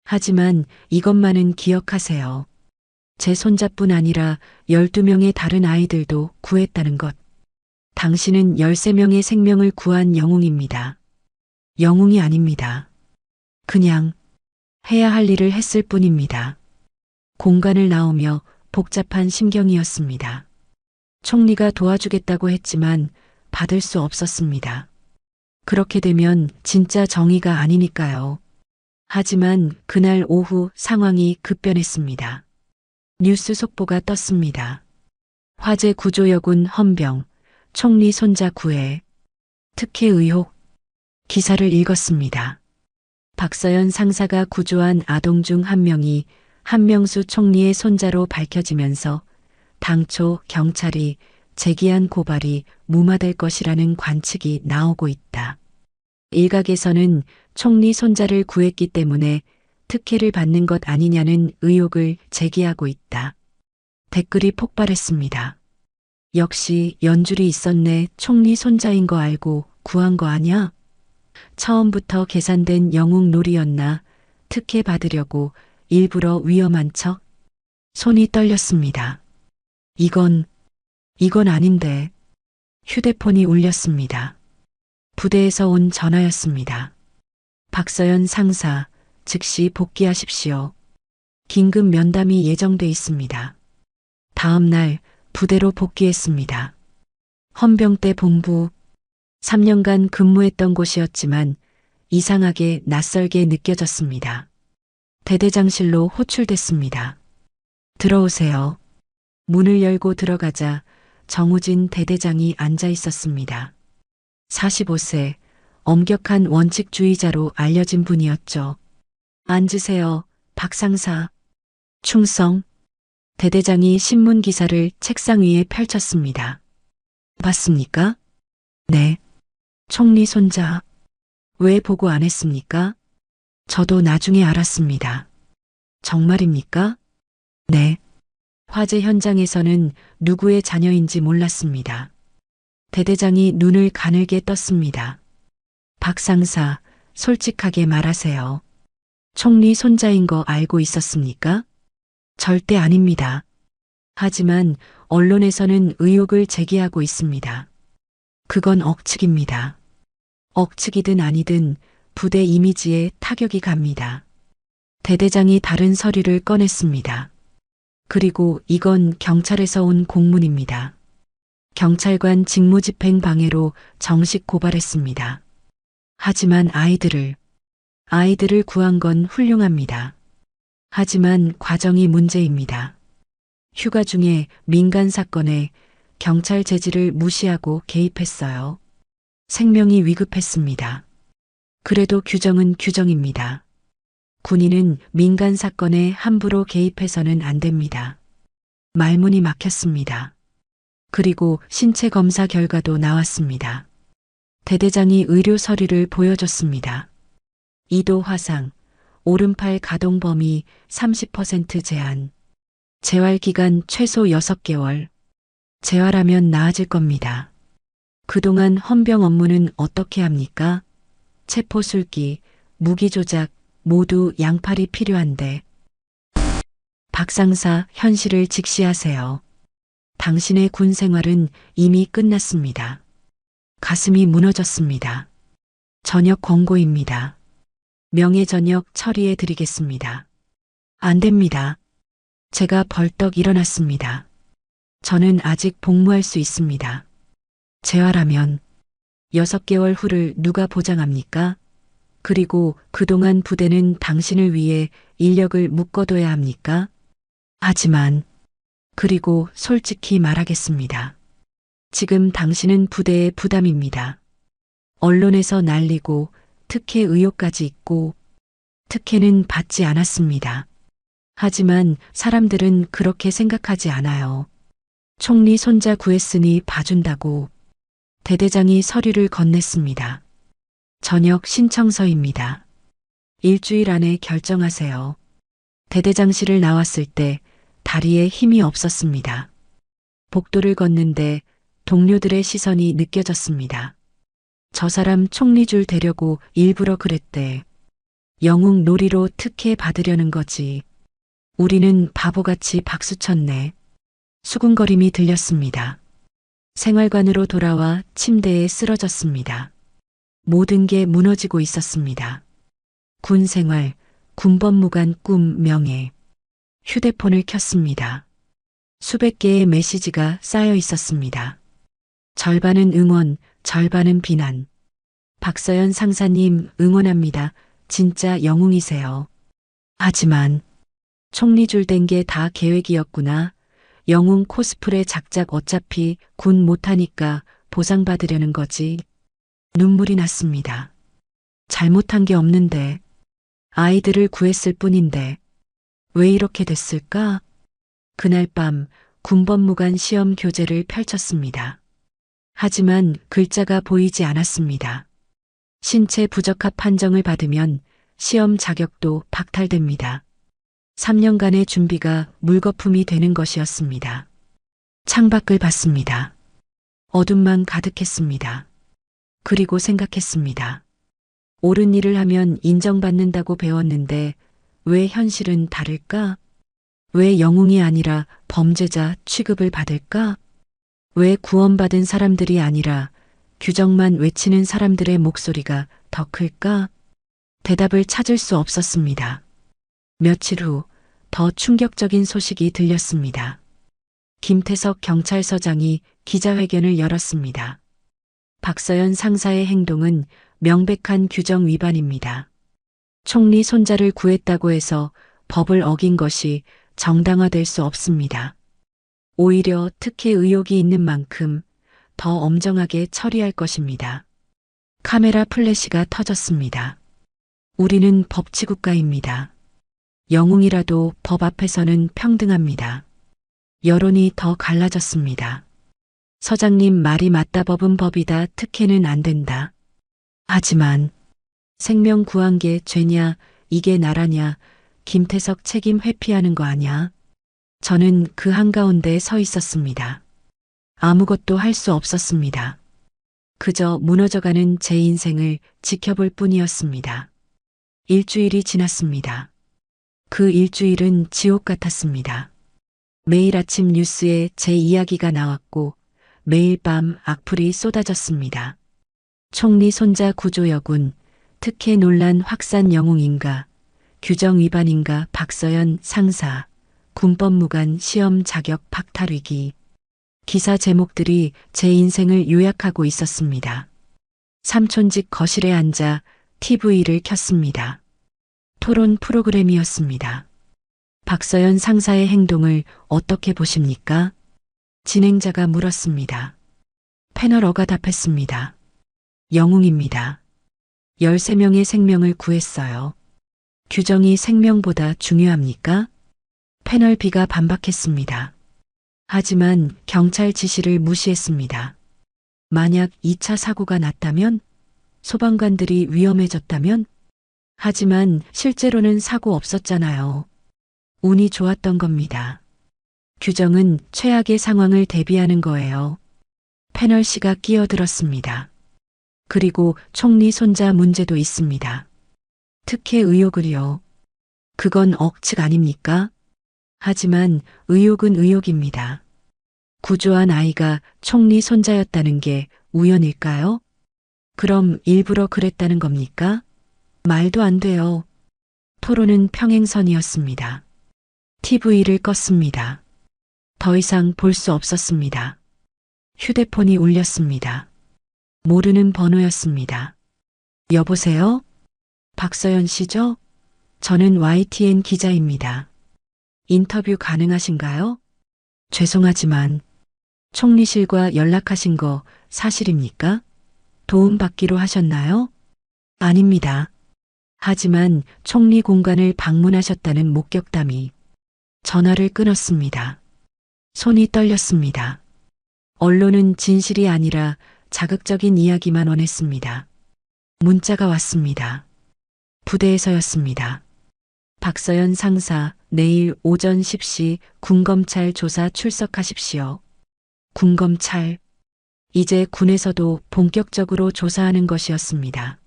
하지만 이것만은 기억하세요. 제 손자뿐 아니라 12명의 다른 아이들도 구했다는 것. 당신은 13명의 생명을 구한 영웅입니다. 영웅이 아닙니다. 그냥 해야 할 일을 했을 뿐입니다. 공간을 나오며 복잡한 심경이었습니다. 총리가 도와주겠다고 했지만 받을 수 없었습니다. 그렇게 되면 진짜 정의가 아니니까요. 하지만 그날 오후 상황이 급변했습니다. 뉴스 속보가 떴습니다. 화재 구조여군 헌병, 총리 손자 구해, 특혜 의혹. 기사를 읽었습니다. 박서연 상사가 구조한 아동 중 한 명이 한명수 총리의 손자로 밝혀지면서 당초 경찰이 제기한 고발이 무마될 것이라는 관측이 나오고 있다. 일각에서는 총리 손자를 구했기 때문에 특혜를 받는 것 아니냐는 의혹을 제기하고 있다. 댓글이 폭발했습니다. 역시 연줄이 있었네. 총리 손자인 거 알고 구한 거 아냐? 처음부터 계산된 영웅놀이였나? 특혜 받으려고 일부러 위험한 척? 손이 떨렸습니다. 이건 아닌데. 휴대폰이 울렸습니다. 부대에서 온 전화였습니다. 박서연 상사, 즉시 복귀하십시오. 긴급 면담이 예정돼 있습니다. 다음 날 부대로 복귀했습니다. 헌병대 본부. 3년간 근무했던 곳이었지만 이상하게 낯설게 느껴졌습니다. 대대장실로 호출됐습니다. 들어오세요. 문을 열고 들어가자 정우진 대대장이 앉아 있었습니다. 45세, 엄격한 원칙주의자로 알려진 분이었죠. 앉으세요, 박 상사. 충성. 대대장이 신문 기사를 책상 위에 펼쳤습니다. 봤습니까? 네. 총리 손자. 왜 보고 안 했습니까? 저도 나중에 알았습니다. 정말입니까? 네. 화재 현장에서는 누구의 자녀인지 몰랐습니다. 대대장이 눈을 가늘게 떴습니다. 박 상사, 솔직하게 말하세요. 총리 손자인 거 알고 있었습니까? 절대 아닙니다. 하지만 언론에서는 의혹을 제기하고 있습니다. 그건 억측입니다. 억측이든 아니든 부대 이미지에 타격이 갑니다. 대대장이 다른 서류를 꺼냈습니다. 그리고 이건 경찰에서 온 공문입니다. 경찰관 직무집행 방해로 정식 고발했습니다. 하지만 아이들을 구한 건 훌륭합니다. 하지만 과정이 문제입니다. 휴가 중에 민간 사건에 경찰 제지를 무시하고 개입했어요. 생명이 위급했습니다. 그래도 규정은 규정입니다. 군인은 민간 사건에 함부로 개입해서는 안 됩니다. 말문이 막혔습니다. 그리고 신체 검사 결과도 나왔습니다. 대대장이 의료 서류를 보여줬습니다. 2도 화상, 오른팔 가동 범위 30% 제한, 재활 기간 최소 6개월. 재활하면 나아질 겁니다. 그동안 헌병 업무는 어떻게 합니까? 체포술기, 무기 조작, 모두 양팔이 필요한데. 박 상사, 현실을 직시하세요. 당신의 군 생활은 이미 끝났습니다. 가슴이 무너졌습니다. 전역 권고입니다. 명예 전역 처리해 드리겠습니다. 안 됩니다. 제가 벌떡 일어났습니다. 저는 아직 복무할 수 있습니다. 재활하면 6개월 후를 누가 보장합니까? 그리고 그동안 부대는 당신을 위해 인력을 묶어둬야 합니까? 하지만, 그리고 솔직히 말하겠습니다. 지금 당신은 부대의 부담입니다. 언론에서 날리고 특혜 의혹까지 있고 특혜는 받지 않았습니다. 하지만 사람들은 그렇게 생각하지 않아요. 총리 손자 구했으니 봐준다고. 대대장이 서류를 건넸습니다. 전역 신청서입니다. 일주일 안에 결정하세요. 대대장실을 나왔을 때 다리에 힘이 없었습니다. 복도를 걷는데 동료들의 시선이 느껴졌습니다. 저 사람 총리줄 되려고 일부러 그랬대. 영웅 놀이로 특혜 받으려는 거지. 우리는 바보같이 박수쳤네. 수군거림이 들렸습니다. 생활관으로 돌아와 침대에 쓰러졌습니다. 모든 게 무너지고 있었습니다. 군 생활, 군법무관 꿈 명예. 휴대폰을 켰습니다. 수백 개의 메시지가 쌓여 있었습니다. 절반은 응원, 절반은 비난. 박서연 상사님 응원합니다. 진짜 영웅이세요. 하지만 총리줄 댄 게 다 계획이었구나. 영웅 코스프레 작작 어차피 군 못하니까 보상받으려는 거지. 눈물이 났습니다. 잘못한 게 없는데, 아이들을 구했을 뿐인데, 왜 이렇게 됐을까? 그날 밤 군법무관 시험 교재를 펼쳤습니다. 하지만 글자가 보이지 않았습니다. 신체 부적합 판정을 받으면 시험 자격도 박탈됩니다. 3년간의 준비가 물거품이 되는 것이었습니다. 창밖을 봤습니다. 어둠만 가득했습니다. 그리고 생각했습니다. 옳은 일을 하면 인정받는다고 배웠는데 왜 현실은 다를까? 왜 영웅이 아니라 범죄자 취급을 받을까? 왜 구원받은 사람들이 아니라 규정만 외치는 사람들의 목소리가 더 클까? 대답을 찾을 수 없었습니다. 며칠 후 더 충격적인 소식이 들렸습니다. 김태석 경찰서장이 기자회견을 열었습니다. 박서연 상사의 행동은 명백한 규정 위반입니다. 총리 손자를 구했다고 해서 법을 어긴 것이 정당화될 수 없습니다. 오히려 특혜 의혹이 있는 만큼 더 엄정하게 처리할 것입니다. 카메라 플래시가 터졌습니다. 우리는 법치국가입니다. 영웅이라도 법 앞에서는 평등합니다. 여론이 더 갈라졌습니다. 서장님 말이 맞다. 법은 법이다. 특혜는 안 된다. 하지만 생명 구한 게 죄냐? 이게 나라냐? 김태석 책임 회피하는 거 아냐? 저는 그 한가운데 서 있었습니다. 아무것도 할 수 없었습니다. 그저 무너져가는 제 인생을 지켜볼 뿐이었습니다. 일주일이 지났습니다. 그 일주일은 지옥 같았습니다. 매일 아침 뉴스에 제 이야기가 나왔고 매일 밤 악플이 쏟아졌습니다. 총리 손자 구조여군, 특혜 논란 확산 영웅인가, 규정 위반인가 박서연 상사, 군법무관 시험 자격 박탈 위기. 기사 제목들이 제 인생을 요약하고 있었습니다. 삼촌집 거실에 앉아 TV를 켰습니다. 토론 프로그램이었습니다. 박서연 상사의 행동을 어떻게 보십니까? 진행자가 물었습니다. 패널어가 답했습니다. 영웅입니다. 13명의 생명을 구했어요. 규정이 생명보다 중요합니까? 패널 B가 반박했습니다. 하지만 경찰 지시를 무시했습니다. 만약 2차 사고가 났다면? 소방관들이 위험해졌다면? 하지만 실제로는 사고 없었잖아요. 운이 좋았던 겁니다. 규정은 최악의 상황을 대비하는 거예요. 패널 C가 끼어들었습니다. 그리고 총리 손자 문제도 있습니다. 특혜 의혹을요. 그건 억측 아닙니까? 하지만 의혹은 의혹입니다. 구조한 아이가 총리 손자였다는 게 우연일까요? 그럼 일부러 그랬다는 겁니까? 말도 안 돼요. 토론은 평행선이었습니다. TV를 껐습니다. 더 이상 볼 수 없었습니다. 휴대폰이 울렸습니다. 모르는 번호였습니다. 여보세요? 박서연 씨죠? 저는 YTN 기자입니다. 인터뷰 가능하신가요? 죄송하지만 총리실과 연락하신 거 사실입니까? 도움받기로 하셨나요? 아닙니다. 하지만 총리 공간을 방문하셨다는 목격담이. 전화를 끊었습니다. 손이 떨렸습니다. 언론은 진실이 아니라 자극적인 이야기만 원했습니다. 문자가 왔습니다. 부대에서였습니다. 박서연 상사, 내일 오전 10시 군검찰 조사 출석하십시오. 군검찰. 이제 군에서도 본격적으로 조사하는 것이었습니다.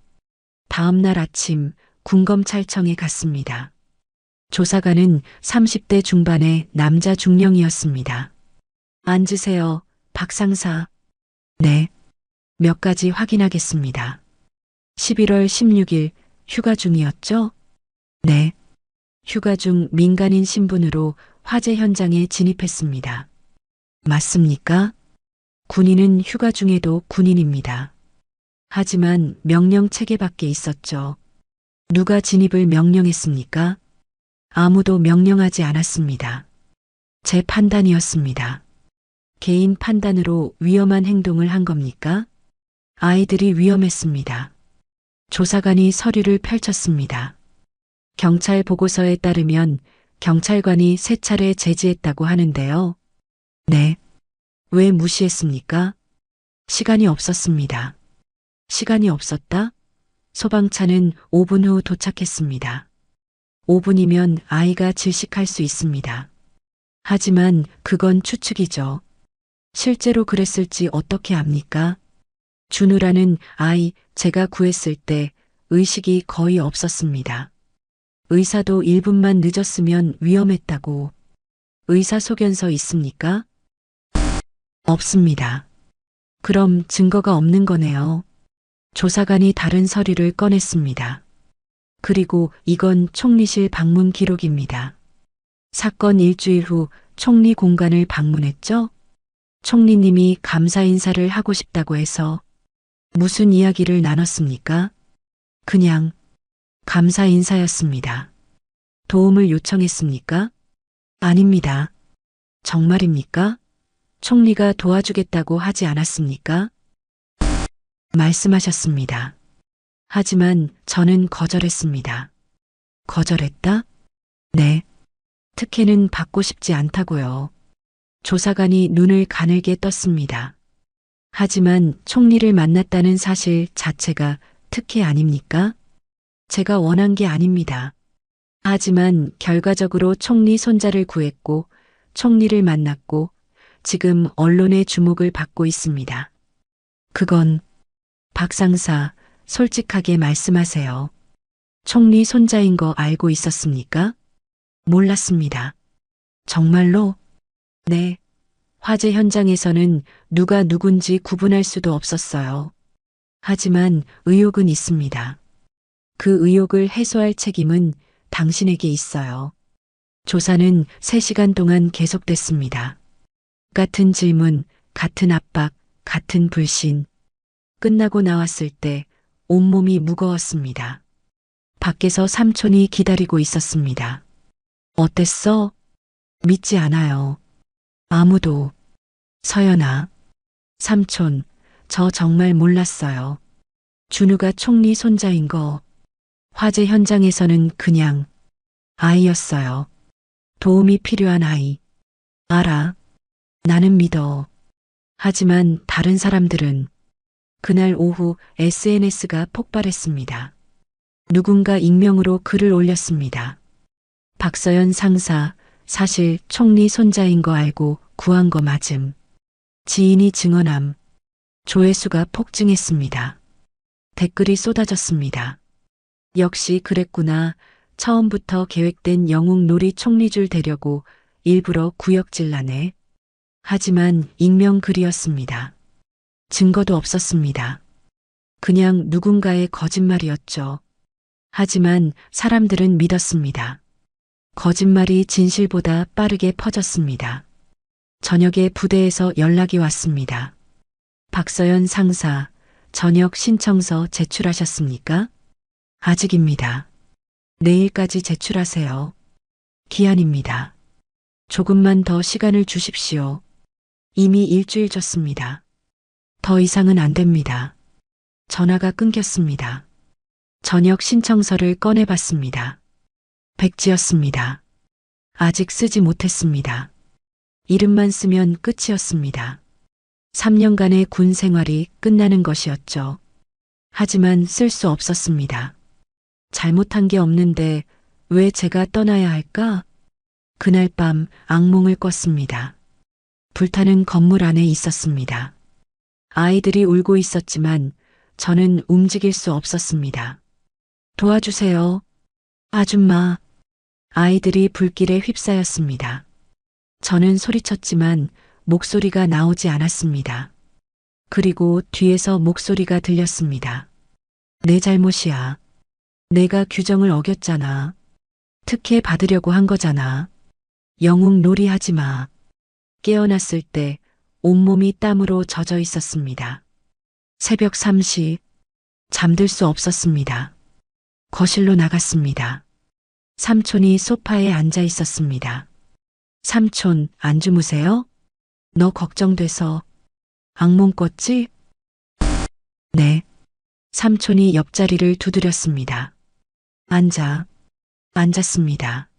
다음 날 아침 군검찰청에 갔습니다. 조사관은 30대 중반의 남자 중령이었습니다. 앉으세요, 박 상사. 네. 몇 가지 확인하겠습니다. 11월 16일 휴가 중이었죠? 네. 휴가 중 민간인 신분으로 화재 현장에 진입했습니다. 맞습니까? 군인은 휴가 중에도 군인입니다. 하지만 명령 체계밖에 있었죠. 누가 진입을 명령했습니까? 아무도 명령하지 않았습니다. 제 판단이었습니다. 개인 판단으로 위험한 행동을 한 겁니까? 아이들이 위험했습니다. 조사관이 서류를 펼쳤습니다. 경찰 보고서에 따르면 경찰관이 3차례 제지했다고 하는데요. 네. 왜 무시했습니까? 시간이 없었습니다. 시간이 없었다? 소방차는 5분 후 도착했습니다. 5분이면 아이가 질식할 수 있습니다. 하지만 그건 추측이죠. 실제로 그랬을지 어떻게 압니까? 준우라는 아이 제가 구했을 때 의식이 거의 없었습니다. 의사도 1분만 늦었으면 위험했다고. 의사소견서 있습니까? 없습니다. 그럼 증거가 없는 거네요. 조사관이 다른 서류를 꺼냈습니다. 그리고 이건 총리실 방문 기록입니다. 사건 일주일 후 총리 공간을 방문했죠? 총리님이 감사 인사를 하고 싶다고 해서 무슨 이야기를 나눴습니까? 그냥 감사 인사였습니다. 도움을 요청했습니까? 아닙니다. 정말입니까? 총리가 도와주겠다고 하지 않았습니까? 말씀하셨습니다. 하지만 저는 거절했습니다. 거절했다? 네. 특혜는 받고 싶지 않다고요. 조사관이 눈을 가늘게 떴습니다. 하지만 총리를 만났다는 사실 자체가 특혜 아닙니까? 제가 원한 게 아닙니다. 하지만 결과적으로 총리 손자를 구했고 총리를 만났고 지금 언론의 주목을 받고 있습니다. 그건 박 상사 솔직하게 말씀하세요. 총리 손자인 거 알고 있었습니까? 몰랐습니다. 정말로? 네. 화재 현장에서는 누가 누군지 구분할 수도 없었어요. 하지만 의혹은 있습니다. 그 의혹을 해소할 책임은 당신에게 있어요. 조사는 3시간 동안 계속됐습니다. 같은 질문, 같은 압박, 같은 불신. 끝나고 나왔을 때 온몸이 무거웠습니다. 밖에서 삼촌이 기다리고 있었습니다. 어땠어? 믿지 않아요. 아무도. 서연아. 삼촌, 저 정말 몰랐어요. 준우가 총리 손자인 거. 화재 현장에서는 그냥 아이였어요. 도움이 필요한 아이. 알아. 나는 믿어. 하지만 다른 사람들은 그날 오후 SNS가 폭발했습니다. 누군가 익명으로 글을 올렸습니다. 박서연 상사, 사실 총리 손자인 거 알고 구한 거 맞음. 지인이 증언함. 조회수가 폭증했습니다. 댓글이 쏟아졌습니다. 역시 그랬구나. 처음부터 계획된 영웅놀이 총리줄 되려고 일부러 구역질라네. 하지만 익명 글이었습니다. 증거도 없었습니다. 그냥 누군가의 거짓말이었죠. 하지만 사람들은 믿었습니다. 거짓말이 진실보다 빠르게 퍼졌습니다. 저녁에 부대에서 연락이 왔습니다. 박서연 상사, 저녁 신청서 제출하셨습니까? 아직입니다. 내일까지 제출하세요. 기한입니다. 조금만 더 시간을 주십시오. 이미 일주일 줬습니다. 더 이상은 안 됩니다. 전화가 끊겼습니다. 저녁 신청서를 꺼내봤습니다. 백지였습니다. 아직 쓰지 못했습니다. 이름만 쓰면 끝이었습니다. 3년간의 군 생활이 끝나는 것이었죠. 하지만 쓸 수 없었습니다. 잘못한 게 없는데 왜 제가 떠나야 할까? 그날 밤 악몽을 꿨습니다. 불타는 건물 안에 있었습니다. 아이들이 울고 있었지만 저는 움직일 수 없었습니다. 도와주세요. 아줌마. 아이들이 불길에 휩싸였습니다. 저는 소리쳤지만 목소리가 나오지 않았습니다. 그리고 뒤에서 목소리가 들렸습니다. 내 잘못이야. 내가 규정을 어겼잖아. 특혜 받으려고 한 거잖아. 영웅 놀이 하지 마. 깨어났을 때 온몸이 땀으로 젖어 있었습니다. 새벽 3시. 잠들 수 없었습니다. 거실로 나갔습니다. 삼촌이 소파에 앉아 있었습니다. 삼촌, 안 주무세요? 너 걱정돼서. 악몽 꿨지? 네. 삼촌이 옆자리를 두드렸습니다. 앉아. 앉았습니다.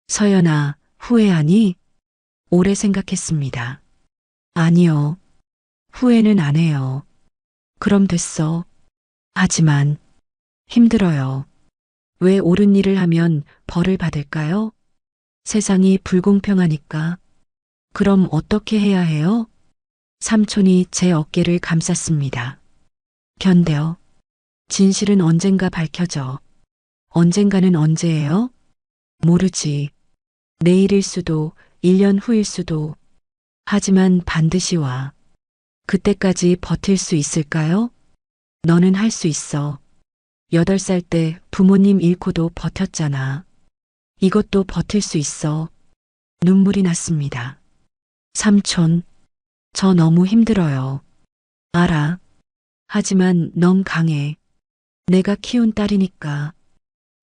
서연아, 후회하니? 오래 생각했습니다. 아니요. 후회는 안 해요. 그럼 됐어. 하지만 힘들어요. 왜 옳은 일을 하면 벌을 받을까요? 세상이 불공평하니까. 그럼 어떻게 해야 해요? 삼촌이 제 어깨를 감쌌습니다. 견뎌. 진실은 언젠가 밝혀져. 언젠가는 언제예요? 모르지. 내일일 수도, 1년 후일 수도. 하지만 반드시 와. 그때까지 버틸 수 있을까요? 너는 할 수 있어. 8살 때 부모님 잃고도 버텼잖아. 이것도 버틸 수 있어. 눈물이 났습니다. 삼촌, 저 너무 힘들어요. 알아. 하지만 넌 강해. 내가 키운 딸이니까.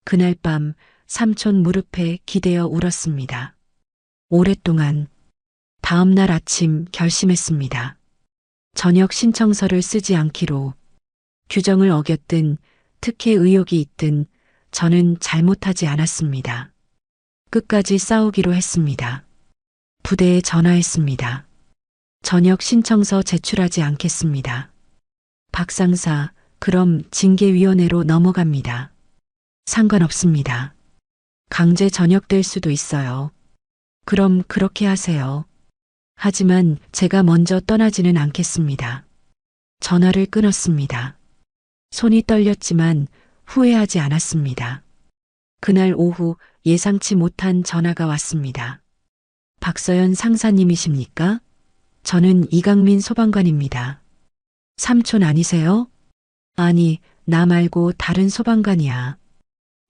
그날 밤 삼촌 무릎에 기대어 울었습니다. 오랫동안. 다음 날 아침 결심했습니다. 저녁 신청서를 쓰지 않기로. 규정을 어겼든 특혜 의혹이 있든 저는 잘못하지 않았습니다. 끝까지 싸우기로 했습니다. 부대에 전화했습니다. 저녁 신청서 제출하지 않겠습니다. 박 상사, 그럼 징계위원회로 넘어갑니다. 상관없습니다. 강제 전역될 수도 있어요. 그럼 그렇게 하세요. 하지만 제가 먼저 떠나지는 않겠습니다. 전화를 끊었습니다. 손이 떨렸지만 후회하지 않았습니다. 그날 오후 예상치 못한 전화가 왔습니다. 박서연 상사님이십니까? 저는 이강민 소방관입니다. 삼촌 아니세요? 아니, 나 말고 다른 소방관이야.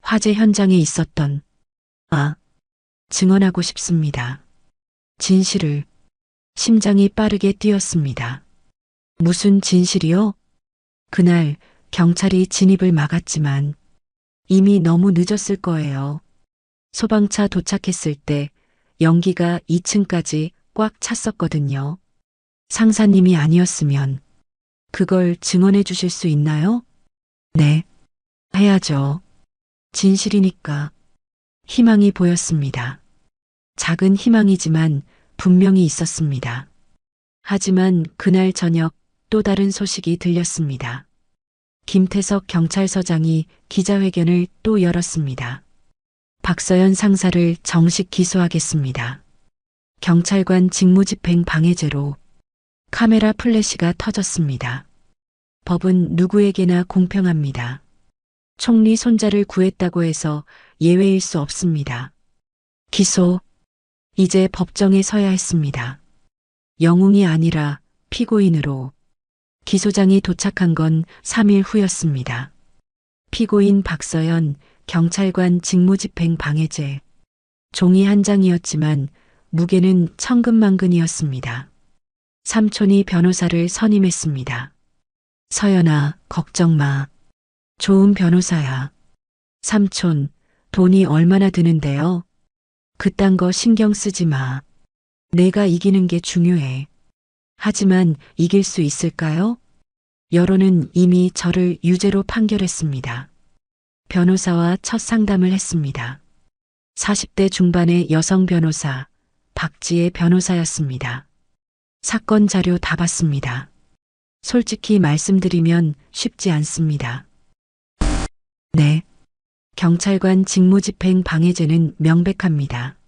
화재 현장에 있었던, 증언하고 싶습니다. 진실을. 심장이 빠르게 뛰었습니다. 무슨 진실이요? 그날 경찰이 진입을 막았지만 이미 너무 늦었을 거예요. 소방차 도착했을 때 연기가 2층까지 꽉 찼었거든요. 상사님이 아니었으면 그걸 증언해 주실 수 있나요? 네, 해야죠. 진실이니까. 희망이 보였습니다. 작은 희망이지만 분명히 있었습니다. 하지만 그날 저녁 또 다른 소식이 들렸습니다. 김태석 경찰서장이 기자회견을 또 열었습니다. 박서연 상사를 정식 기소하겠습니다. 경찰관 직무집행 방해죄로. 카메라 플래시가 터졌습니다. 법은 누구에게나 공평합니다. 총리 손자를 구했다고 해서 예외일 수 없습니다. 기소. 이제 법정에 서야 했습니다. 영웅이 아니라 피고인으로. 기소장이 도착한 건 3일 후였습니다. 피고인 박서연, 경찰관 직무집행 방해죄. 종이 한 장이었지만 무게는 천근만근이었습니다. 삼촌이 변호사를 선임했습니다. 서연아, 걱정 마. 좋은 변호사야. 삼촌, 돈이 얼마나 드는데요? 그딴 거 신경 쓰지 마. 내가 이기는 게 중요해. 하지만 이길 수 있을까요? 여론은 이미 저를 유죄로 판결했습니다. 변호사와 첫 상담을 했습니다. 40대 중반의 여성 변호사, 박지혜 변호사였습니다. 사건 자료 다 봤습니다. 솔직히 말씀드리면 쉽지 않습니다. 네. 경찰관 직무집행 방해죄는 명백합니다.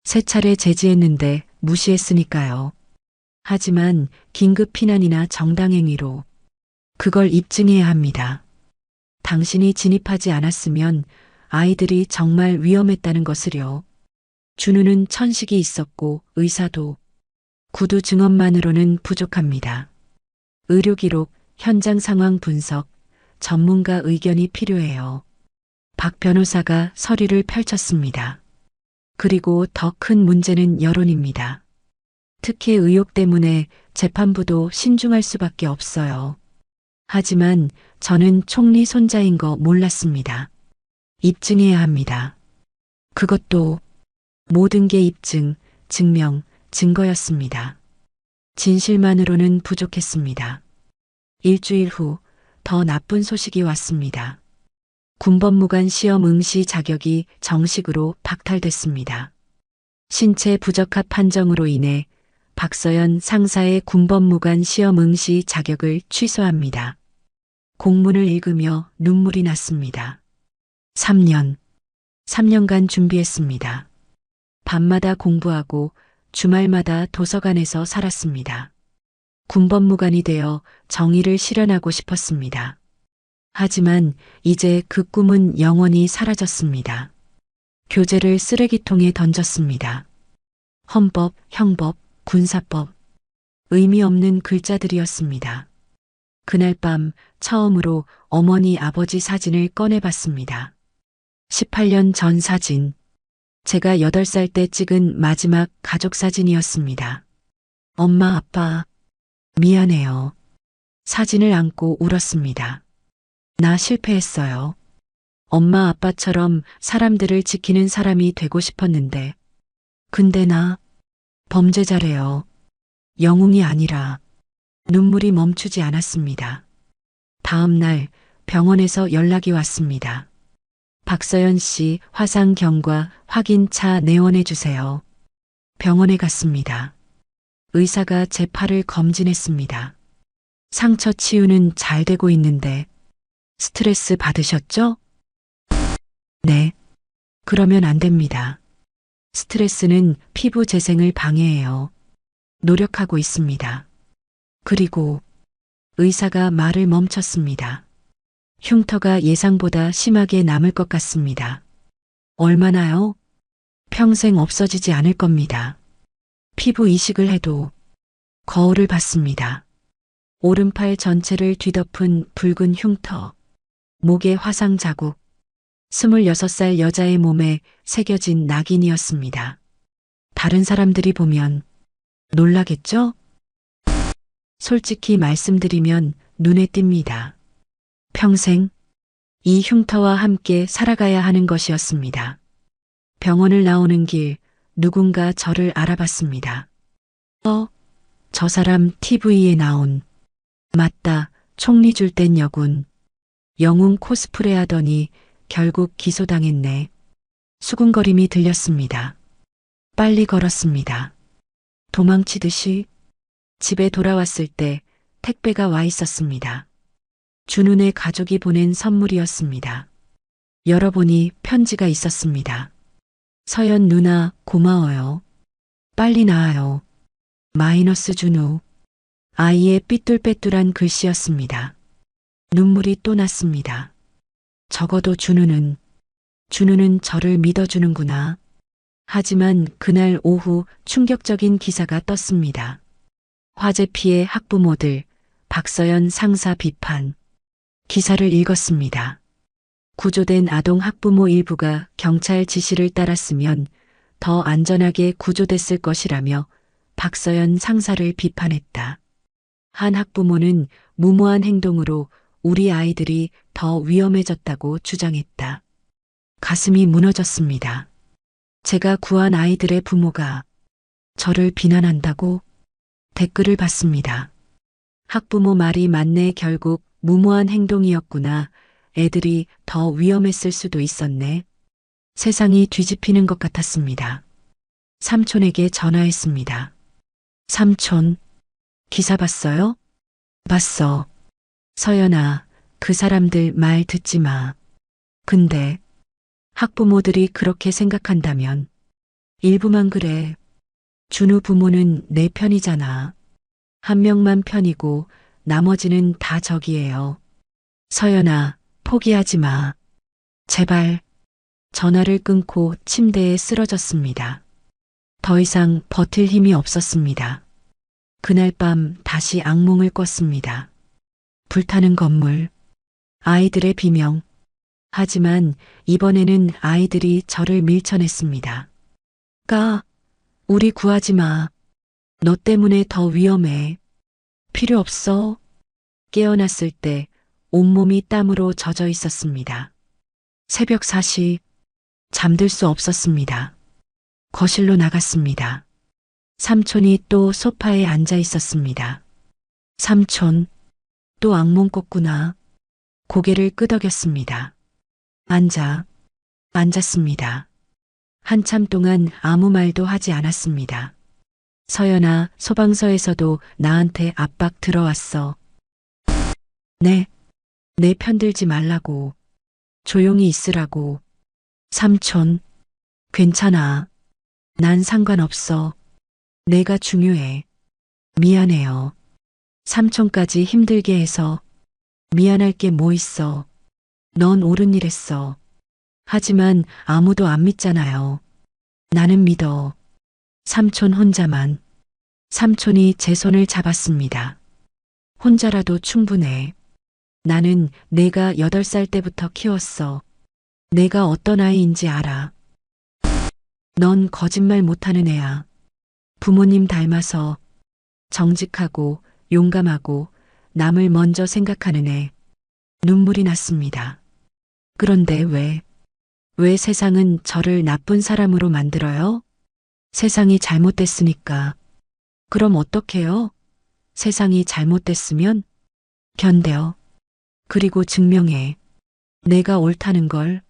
3차례 제지했는데 무시했으니까요. 하지만 긴급 피난이나 정당행위로 그걸 입증해야 합니다. 당신이 진입하지 않았으면 아이들이 정말 위험했다는 것을요. 준우는 천식이 있었고 의사도. 구두 증언만으로는 부족합니다. 의료기록, 현장 상황 분석, 전문가 의견이 필요해요. 박 변호사가 서류를 펼쳤습니다. 그리고 더 큰 문제는 여론입니다. 특혜 의혹 때문에 재판부도 신중할 수밖에 없어요. 하지만 저는 총리 손자인 거 몰랐습니다. 입증해야 합니다. 그것도 모든 게 입증, 증명, 증거였습니다. 진실만으로는 부족했습니다. 일주일 후 더 나쁜 소식이 왔습니다. 군법무관 시험 응시 자격이 정식으로 박탈됐습니다. 신체 부적합 판정으로 인해 박서연 상사의 군법무관 시험 응시 자격을 취소합니다. 공문을 읽으며 눈물이 났습니다. 3년간 준비했습니다. 밤마다 공부하고 주말마다 도서관에서 살았습니다. 군법무관이 되어 정의를 실현하고 싶었습니다. 하지만 이제 그 꿈은 영원히 사라졌습니다. 교재를 쓰레기통에 던졌습니다. 헌법, 형법, 군사법. 의미 없는 글자들이었습니다. 그날 밤 처음으로 어머니 아버지 사진을 꺼내봤습니다. 18년 전 사진. 제가 8살 때 찍은 마지막 가족 사진이었습니다. 엄마, 아빠, 미안해요. 사진을 안고 울었습니다. 나 실패했어요. 엄마, 아빠처럼 사람들을 지키는 사람이 되고 싶었는데. 근데 나 범죄자래요. 영웅이 아니라. 눈물이 멈추지 않았습니다. 다음 날 병원에서 연락이 왔습니다. 박서연 씨 화상 경과 확인차 내원해 주세요. 병원에 갔습니다. 의사가 제 팔을 검진했습니다. 상처 치유는 잘 되고 있는데 스트레스 받으셨죠? 네. 그러면 안 됩니다. 스트레스는 피부 재생을 방해해요. 노력하고 있습니다. 그리고 의사가 말을 멈췄습니다. 흉터가 예상보다 심하게 남을 것 같습니다. 얼마나요? 평생 없어지지 않을 겁니다. 피부 이식을 해도 거울을 봤습니다. 오른팔 전체를 뒤덮은 붉은 흉터, 목에 화상 자국, 26살 여자의 몸에 새겨진 낙인이었습니다. 다른 사람들이 보면 놀라겠죠? 솔직히 말씀드리면 눈에 띕니다. 평생 이 흉터와 함께 살아가야 하는 것이었습니다. 병원을 나오는 길 누군가 저를 알아봤습니다. 저 사람 TV에 나온. 맞다, 총리 줄 땐 여군. 영웅 코스프레 하더니 결국 기소당했네. 수군거림이 들렸습니다. 빨리 걸었습니다. 도망치듯이 집에 돌아왔을 때 택배가 와 있었습니다. 준훈의 가족이 보낸 선물이었습니다. 열어보니 편지가 있었습니다. 서연 누나 고마워요. 빨리 나아요. 마이너스 준우. 아이의 삐뚤빼뚤한 글씨였습니다. 눈물이 또 났습니다. 적어도 준우는 저를 믿어주는구나. 하지만 그날 오후 충격적인 기사가 떴습니다. 화재 피해 학부모들, 박서연 상사 비판. 기사를 읽었습니다. 구조된 아동 학부모 일부가 경찰 지시를 따랐으면 더 안전하게 구조됐을 것이라며 박서연 상사를 비판했다. 한 학부모는 무모한 행동으로 우리 아이들이 더 위험해졌다고 주장했다. 가슴이 무너졌습니다. 제가 구한 아이들의 부모가 저를 비난한다고 댓글을 봤습니다. 학부모 말이 맞네. 결국 무모한 행동이었구나. 애들이 더 위험했을 수도 있었네. 세상이 뒤집히는 것 같았습니다. 삼촌에게 전화했습니다. 삼촌, 기사 봤어요? 봤어. 서연아, 그 사람들 말 듣지 마. 근데 학부모들이 그렇게 생각한다면 일부만 그래. 준우 부모는 내 편이잖아. 한 명만 편이고 나머지는 다 적이에요. 서연아, 포기하지 마. 제발. 전화를 끊고 침대에 쓰러졌습니다. 더 이상 버틸 힘이 없었습니다. 그날 밤 다시 악몽을 꿨습니다. 불타는 건물, 아이들의 비명. 하지만 이번에는 아이들이 저를 밀쳐냈습니다. 우리 구하지 마. 너 때문에 더 위험해. 필요 없어. 깨어났을 때 온몸이 땀으로 젖어 있었습니다. 새벽 4시, 잠들 수 없었습니다. 거실로 나갔습니다. 삼촌이 또 소파에 앉아 있었습니다. 삼촌, 또 악몽 꿨구나. 고개를 끄덕였습니다. 앉았습니다. 한참 동안 아무 말도 하지 않았습니다. 서연아, 소방서에서도 나한테 압박 들어왔어. 내 편들지 말라고. 조용히 있으라고. 삼촌, 괜찮아. 난 상관없어. 내가 중요해. 미안해요. 삼촌까지 힘들게 해서. 미안할 게 뭐 있어. 넌 옳은 일 했어. 하지만 아무도 안 믿잖아요. 나는 믿어. 삼촌 혼자만. 삼촌이 제 손을 잡았습니다. 혼자라도 충분해. 나는 내가 8살 때부터 키웠어. 내가 어떤 아이인지 알아. 넌 거짓말 못하는 애야. 부모님 닮아서 정직하고 용감하고 남을 먼저 생각하는 애. 눈물이 났습니다. 그런데 왜 세상은 저를 나쁜 사람으로 만들어요? 세상이 잘못됐으니까. 그럼 어떡해요? 세상이 잘못됐으면 견뎌. 그리고 증명해. 내가 옳다는 걸.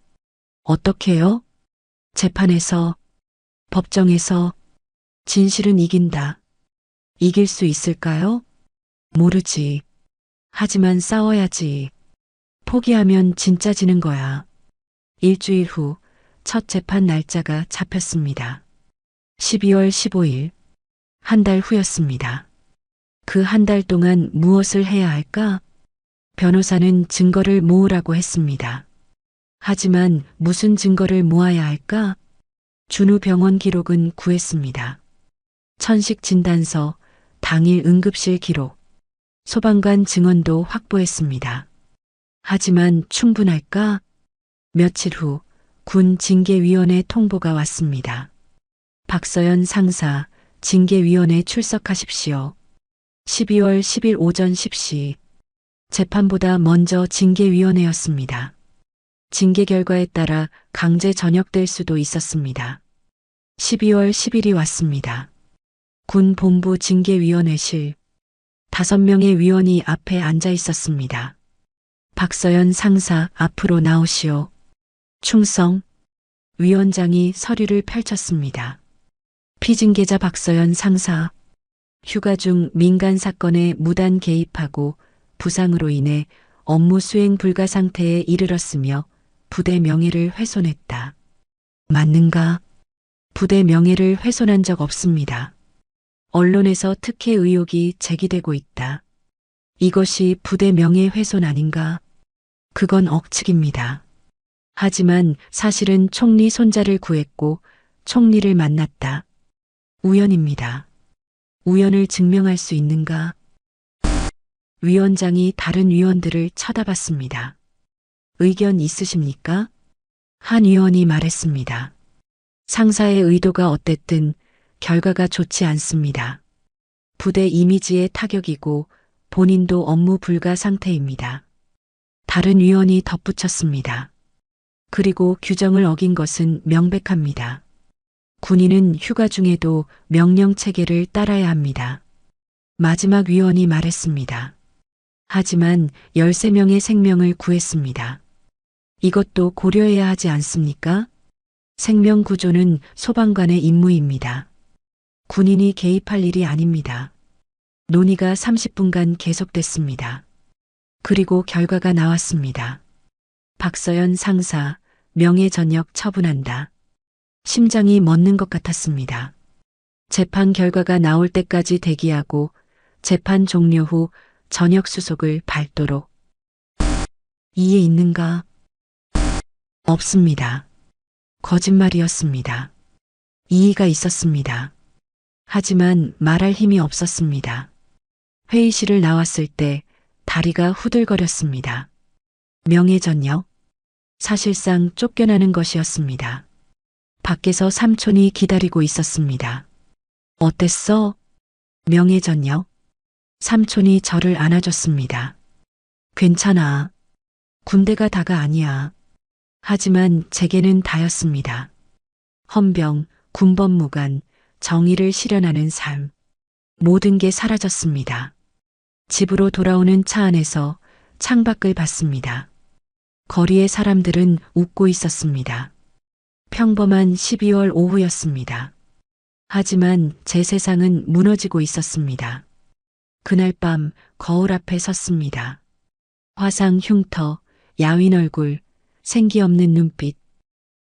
어떡해요? 재판에서, 법정에서 진실은 이긴다. 이길 수 있을까요? 모르지. 하지만 싸워야지. 포기하면 진짜 지는 거야. 일주일 후 첫 재판 날짜가 잡혔습니다. 12월 15일. 한 달 후였습니다. 그 한 달 동안 무엇을 해야 할까? 변호사는 증거를 모으라고 했습니다. 하지만 무슨 증거를 모아야 할까? 준우 병원 기록은 구했습니다. 천식 진단서, 당일 응급실 기록, 소방관 증언도 확보했습니다. 하지만 충분할까? 며칠 후 군 징계위원회 통보가 왔습니다. 박서연 상사, 징계위원회 출석하십시오. 12월 10일 오전 10시. 재판보다 먼저 징계위원회였습니다. 징계 결과에 따라 강제 전역될 수도 있었습니다. 12월 10일이 왔습니다. 군 본부 징계위원회실. 5명의 위원이 앞에 앉아 있었습니다. 박서연 상사 앞으로 나오시오. 충성. 위원장이 서류를 펼쳤습니다. 피징계자 박서연 상사. 휴가 중 민간 사건에 무단 개입하고 부상으로 인해 업무 수행 불가 상태에 이르렀으며 부대 명예를 훼손했다. 맞는가? 부대 명예를 훼손한 적 없습니다. 언론에서 특혜 의혹이 제기되고 있다. 이것이 부대 명예 훼손 아닌가? 그건 억측입니다. 하지만 사실은 총리 손자를 구했고 총리를 만났다. 우연입니다. 우연을 증명할 수 있는가? 위원장이 다른 위원들을 쳐다봤습니다. 의견 있으십니까? 한 위원이 말했습니다. 상사의 의도가 어땠든 결과가 좋지 않습니다. 부대 이미지에 타격이고 본인도 업무 불가 상태입니다. 다른 위원이 덧붙였습니다. 그리고 규정을 어긴 것은 명백합니다. 군인은 휴가 중에도 명령 체계를 따라야 합니다. 마지막 위원이 말했습니다. 하지만 13명의 생명을 구했습니다. 이것도 고려해야 하지 않습니까? 생명 구조는 소방관의 임무입니다. 군인이 개입할 일이 아닙니다. 논의가 30분간 계속됐습니다. 그리고 결과가 나왔습니다. 박서연 상사, 명예전역 처분한다. 심장이 멎는 것 같았습니다. 재판 결과가 나올 때까지 대기하고 재판 종료 후 전역 수속을 밟도록. 이해 있는가? 없습니다. 거짓말이었습니다. 이의가 있었습니다. 하지만 말할 힘이 없었습니다. 회의실을 나왔을 때 다리가 후들거렸습니다. 명예전역. 사실상 쫓겨나는 것이었습니다. 밖에서 삼촌이 기다리고 있었습니다. 어땠어? 명예전역. 삼촌이 저를 안아줬습니다. 괜찮아. 군대가 다가 아니야. 하지만 제게는 다였습니다. 헌병, 군법무관, 정의를 실현하는 삶. 모든 게 사라졌습니다. 집으로 돌아오는 차 안에서 창밖을 봤습니다. 거리의 사람들은 웃고 있었습니다. 평범한 12월 오후였습니다. 하지만 제 세상은 무너지고 있었습니다. 그날 밤 거울 앞에 섰습니다. 화상 흉터, 야윈 얼굴, 생기 없는 눈빛.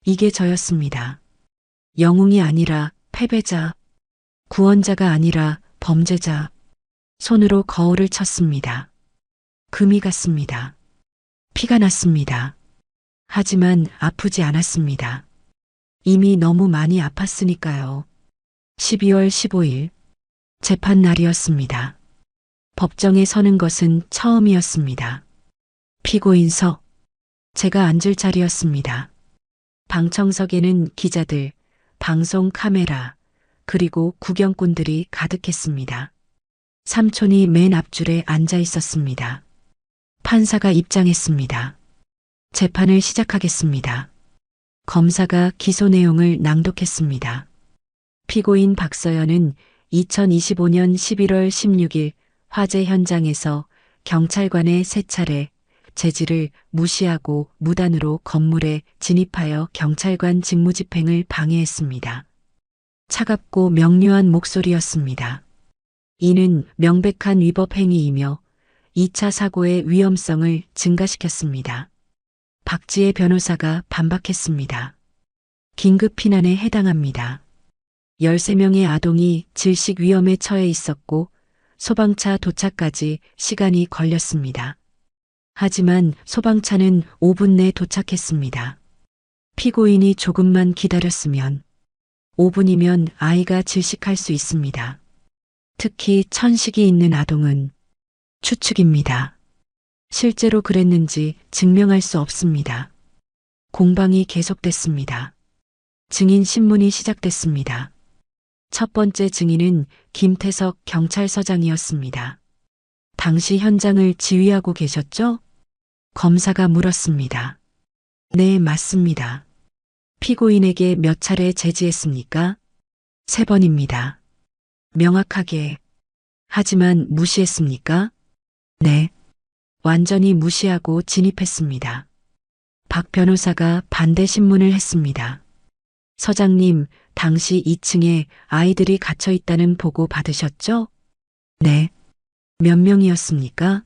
이게 저였습니다. 영웅이 아니라 패배자, 구원자가 아니라 범죄자. 손으로 거울을 쳤습니다. 금이 갔습니다. 피가 났습니다. 하지만 아프지 않았습니다. 이미 너무 많이 아팠으니까요. 12월 15일 재판 날이었습니다. 법정에 서는 것은 처음이었습니다. 피고인석. 제가 앉을 자리였습니다. 방청석에는 기자들, 방송 카메라, 그리고 구경꾼들이 가득했습니다. 삼촌이 맨 앞줄에 앉아 있었습니다. 판사가 입장했습니다. 재판을 시작하겠습니다. 검사가 기소 내용을 낭독했습니다. 피고인 박서연은 2025년 11월 16일 화재 현장에서 경찰관의 3차례 제지를 무시하고 무단으로 건물에 진입하여 경찰관 직무집행을 방해했습니다. 차갑고 명료한 목소리였습니다. 이는 명백한 위법 행위이며 2차 사고의 위험성을 증가시켰습니다. 박지혜 변호사가 반박했습니다. 긴급 피난에 해당합니다. 13명의 아동이 질식 위험에 처해 있었고 소방차 도착까지 시간이 걸렸습니다. 하지만 소방차는 5분 내 도착했습니다. 피고인이 조금만 기다렸으면 5분이면 아이가 질식할 수 있습니다. 특히 천식이 있는 아동은 추측입니다. 실제로 그랬는지 증명할 수 없습니다. 공방이 계속됐습니다. 증인 신문이 시작됐습니다. 첫 번째 증인은 김태석 경찰서장이었습니다. 당시 현장을 지휘하고 계셨죠? 검사가 물었습니다. 네, 맞습니다. 피고인에게 몇 차례 제지했습니까? 3번입니다. 명확하게. 하지만 무시했습니까? 네. 완전히 무시하고 진입했습니다. 박 변호사가 반대 신문을 했습니다. 서장님, 당시 2층에 아이들이 갇혀 있다는 보고 받으셨죠? 네. 몇 명이었습니까?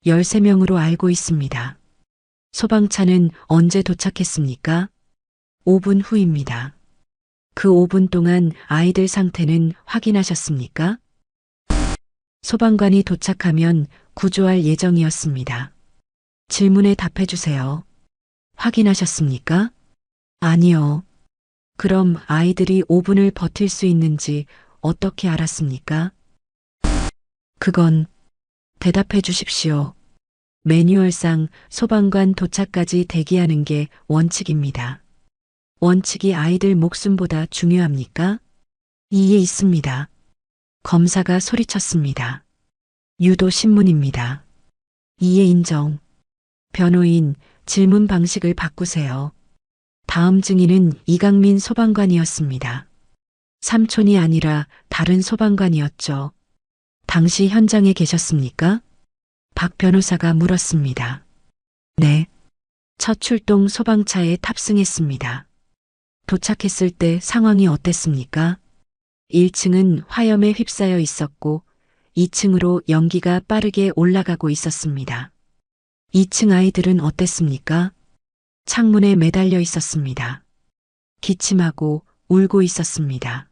13명으로 알고 있습니다. 소방차는 언제 도착했습니까? 5분 후입니다. 그 5분 동안 아이들 상태는 확인하셨습니까? 소방관이 도착하면 구조할 예정이었습니다. 질문에 답해 주세요. 확인하셨습니까? 아니요. 그럼 아이들이 5분을 버틸 수 있는지 어떻게 알았습니까? 그건 대답해 주십시오. 매뉴얼상 소방관 도착까지 대기하는 게 원칙입니다. 원칙이 아이들 목숨보다 중요합니까? 이에 있습니다. 검사가 소리쳤습니다. 유도 신문입니다. 이에 인정. 변호인, 질문 방식을 바꾸세요. 다음 증인은 이강민 소방관이었습니다. 삼촌이 아니라 다른 소방관이었죠. 당시 현장에 계셨습니까? 박 변호사가 물었습니다. 네. 첫 출동 소방차에 탑승했습니다. 도착했을 때 상황이 어땠습니까? 1층은 화염에 휩싸여 있었고 2층으로 연기가 빠르게 올라가고 있었습니다. 2층 아이들은 어땠습니까? 창문에 매달려 있었습니다. 기침하고 울고 있었습니다.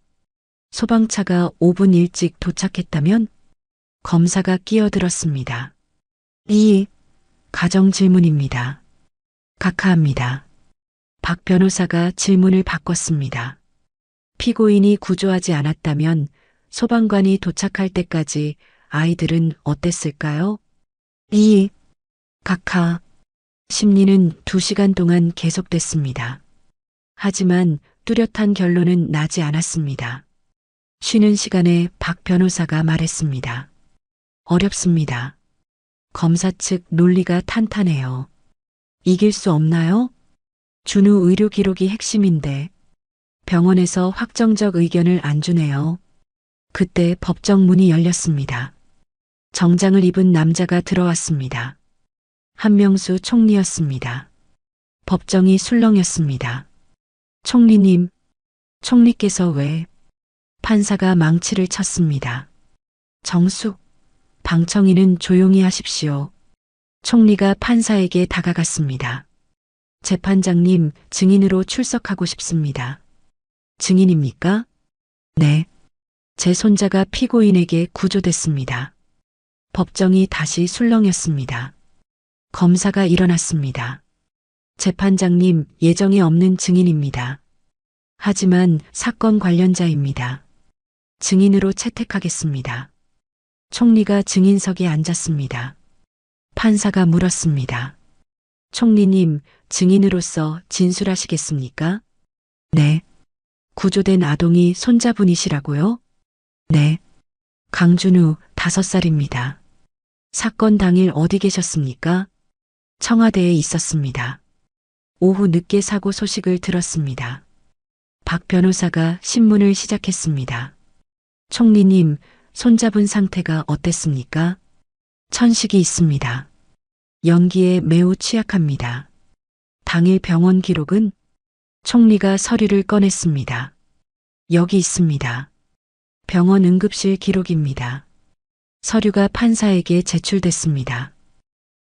소방차가 5분 일찍 도착했다면? 검사가 끼어들었습니다. 이 가정 질문입니다. 각하합니다. 박 변호사가 질문을 바꿨습니다. 피고인이 구조하지 않았다면 소방관이 도착할 때까지 아이들은 어땠을까요? 이 각하. 심리는 2시간 동안 계속됐습니다. 하지만 뚜렷한 결론은 나지 않았습니다. 쉬는 시간에 박 변호사가 말했습니다. 어렵습니다. 검사 측 논리가 탄탄해요. 이길 수 없나요? 준우 의료 기록이 핵심인데 병원에서 확정적 의견을 안 주네요. 그때 법정 문이 열렸습니다. 정장을 입은 남자가 들어왔습니다. 한명수 총리였습니다. 법정이 술렁였습니다. 총리님, 총리께서 왜? 판사가 망치를 쳤습니다. 정숙, 방청인은 조용히 하십시오. 총리가 판사에게 다가갔습니다. 재판장님, 증인으로 출석하고 싶습니다. 증인입니까? 네. 제 손자가 피고인에게 구조됐습니다. 법정이 다시 술렁였습니다. 검사가 일어났습니다. 재판장님, 예정에 없는 증인입니다. 하지만 사건 관련자입니다. 증인으로 채택하겠습니다. 총리가 증인석에 앉았습니다. 판사가 물었습니다. 총리님, 증인으로서 진술하시겠습니까? 네. 구조된 아동이 손자분이시라고요? 네. 강준우, 5살입니다. 사건 당일 어디 계셨습니까? 청와대에 있었습니다. 오후 늦게 사고 소식을 들었습니다. 박 변호사가 신문을 시작했습니다. 총리님, 손잡은 상태가 어땠습니까? 천식이 있습니다. 연기에 매우 취약합니다. 당일 병원 기록은? 총리가 서류를 꺼냈습니다. 여기 있습니다. 병원 응급실 기록입니다. 서류가 판사에게 제출됐습니다.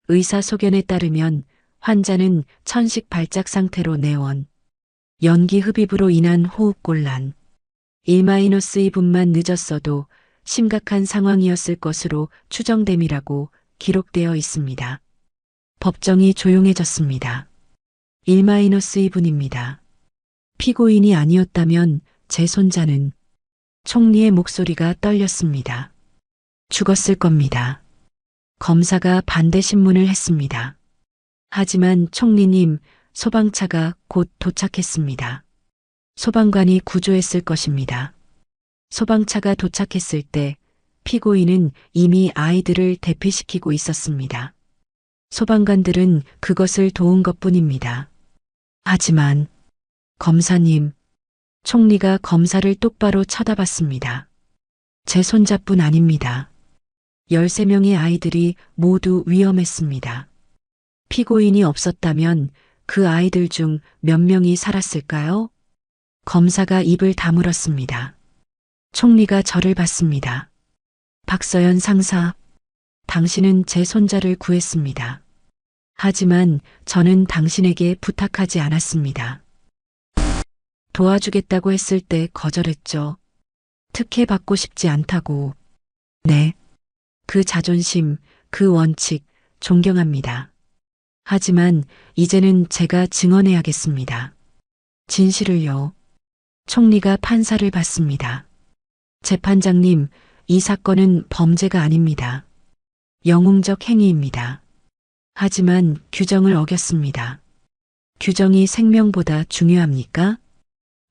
의사 소견에 따르면 환자는 천식 발작 상태로 내원, 연기 흡입으로 인한 호흡곤란, 1-2분만 늦었어도 심각한 상황이었을 것으로 추정됨이라고 기록되어 있습니다. 법정이 조용해졌습니다. 1-2분입니다. 피고인이 아니었다면 제 손자는 총리의 목소리가 떨렸습니다. 죽었을 겁니다. 검사가 반대 신문을 했습니다. 하지만 총리님, 소방차가 곧 도착했습니다. 소방관이 구조했을 것입니다. 소방차가 도착했을 때 피고인은 이미 아이들을 대피시키고 있었습니다. 소방관들은 그것을 도운 것뿐입니다. 하지만 검사님, 총리가 검사를 똑바로 쳐다봤습니다. 제 손자뿐 아닙니다. 13명의 아이들이 모두 위험했습니다. 피고인이 없었다면 그 아이들 중 몇 명이 살았을까요? 검사가 입을 다물었습니다. 총리가 저를 봤습니다. 박서연 상사, 당신은 제 손자를 구했습니다. 하지만 저는 당신에게 부탁하지 않았습니다. 도와주겠다고 했을 때 거절했죠. 특혜 받고 싶지 않다고. 네. 그 자존심, 그 원칙, 존경합니다. 하지만 이제는 제가 증언해야겠습니다. 진실을요. 총리가 판사를 봤습니다. 재판장님, 이 사건은 범죄가 아닙니다. 영웅적 행위입니다. 하지만 규정을 어겼습니다. 규정이 생명보다 중요합니까?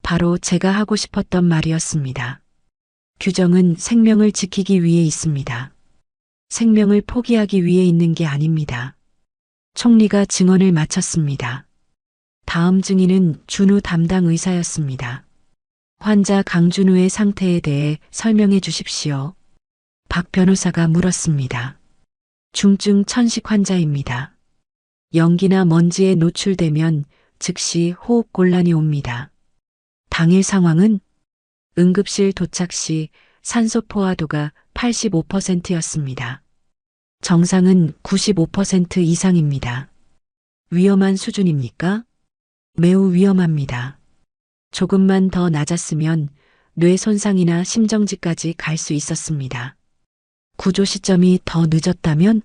바로 제가 하고 싶었던 말이었습니다. 규정은 생명을 지키기 위해 있습니다. 생명을 포기하기 위해 있는 게 아닙니다. 총리가 증언을 마쳤습니다. 다음 증인은 준우 담당 의사였습니다. 환자 강준우의 상태에 대해 설명해 주십시오. 박 변호사가 물었습니다. 중증 천식 환자입니다. 연기나 먼지에 노출되면 즉시 호흡 곤란이 옵니다. 당일 상황은 응급실 도착 시 산소 포화도가 85%였습니다. 정상은 95% 이상입니다. 위험한 수준입니까? 매우 위험합니다. 조금만 더 낮았으면 뇌 손상이나 심정지까지 갈 수 있었습니다. 구조 시점이 더 늦었다면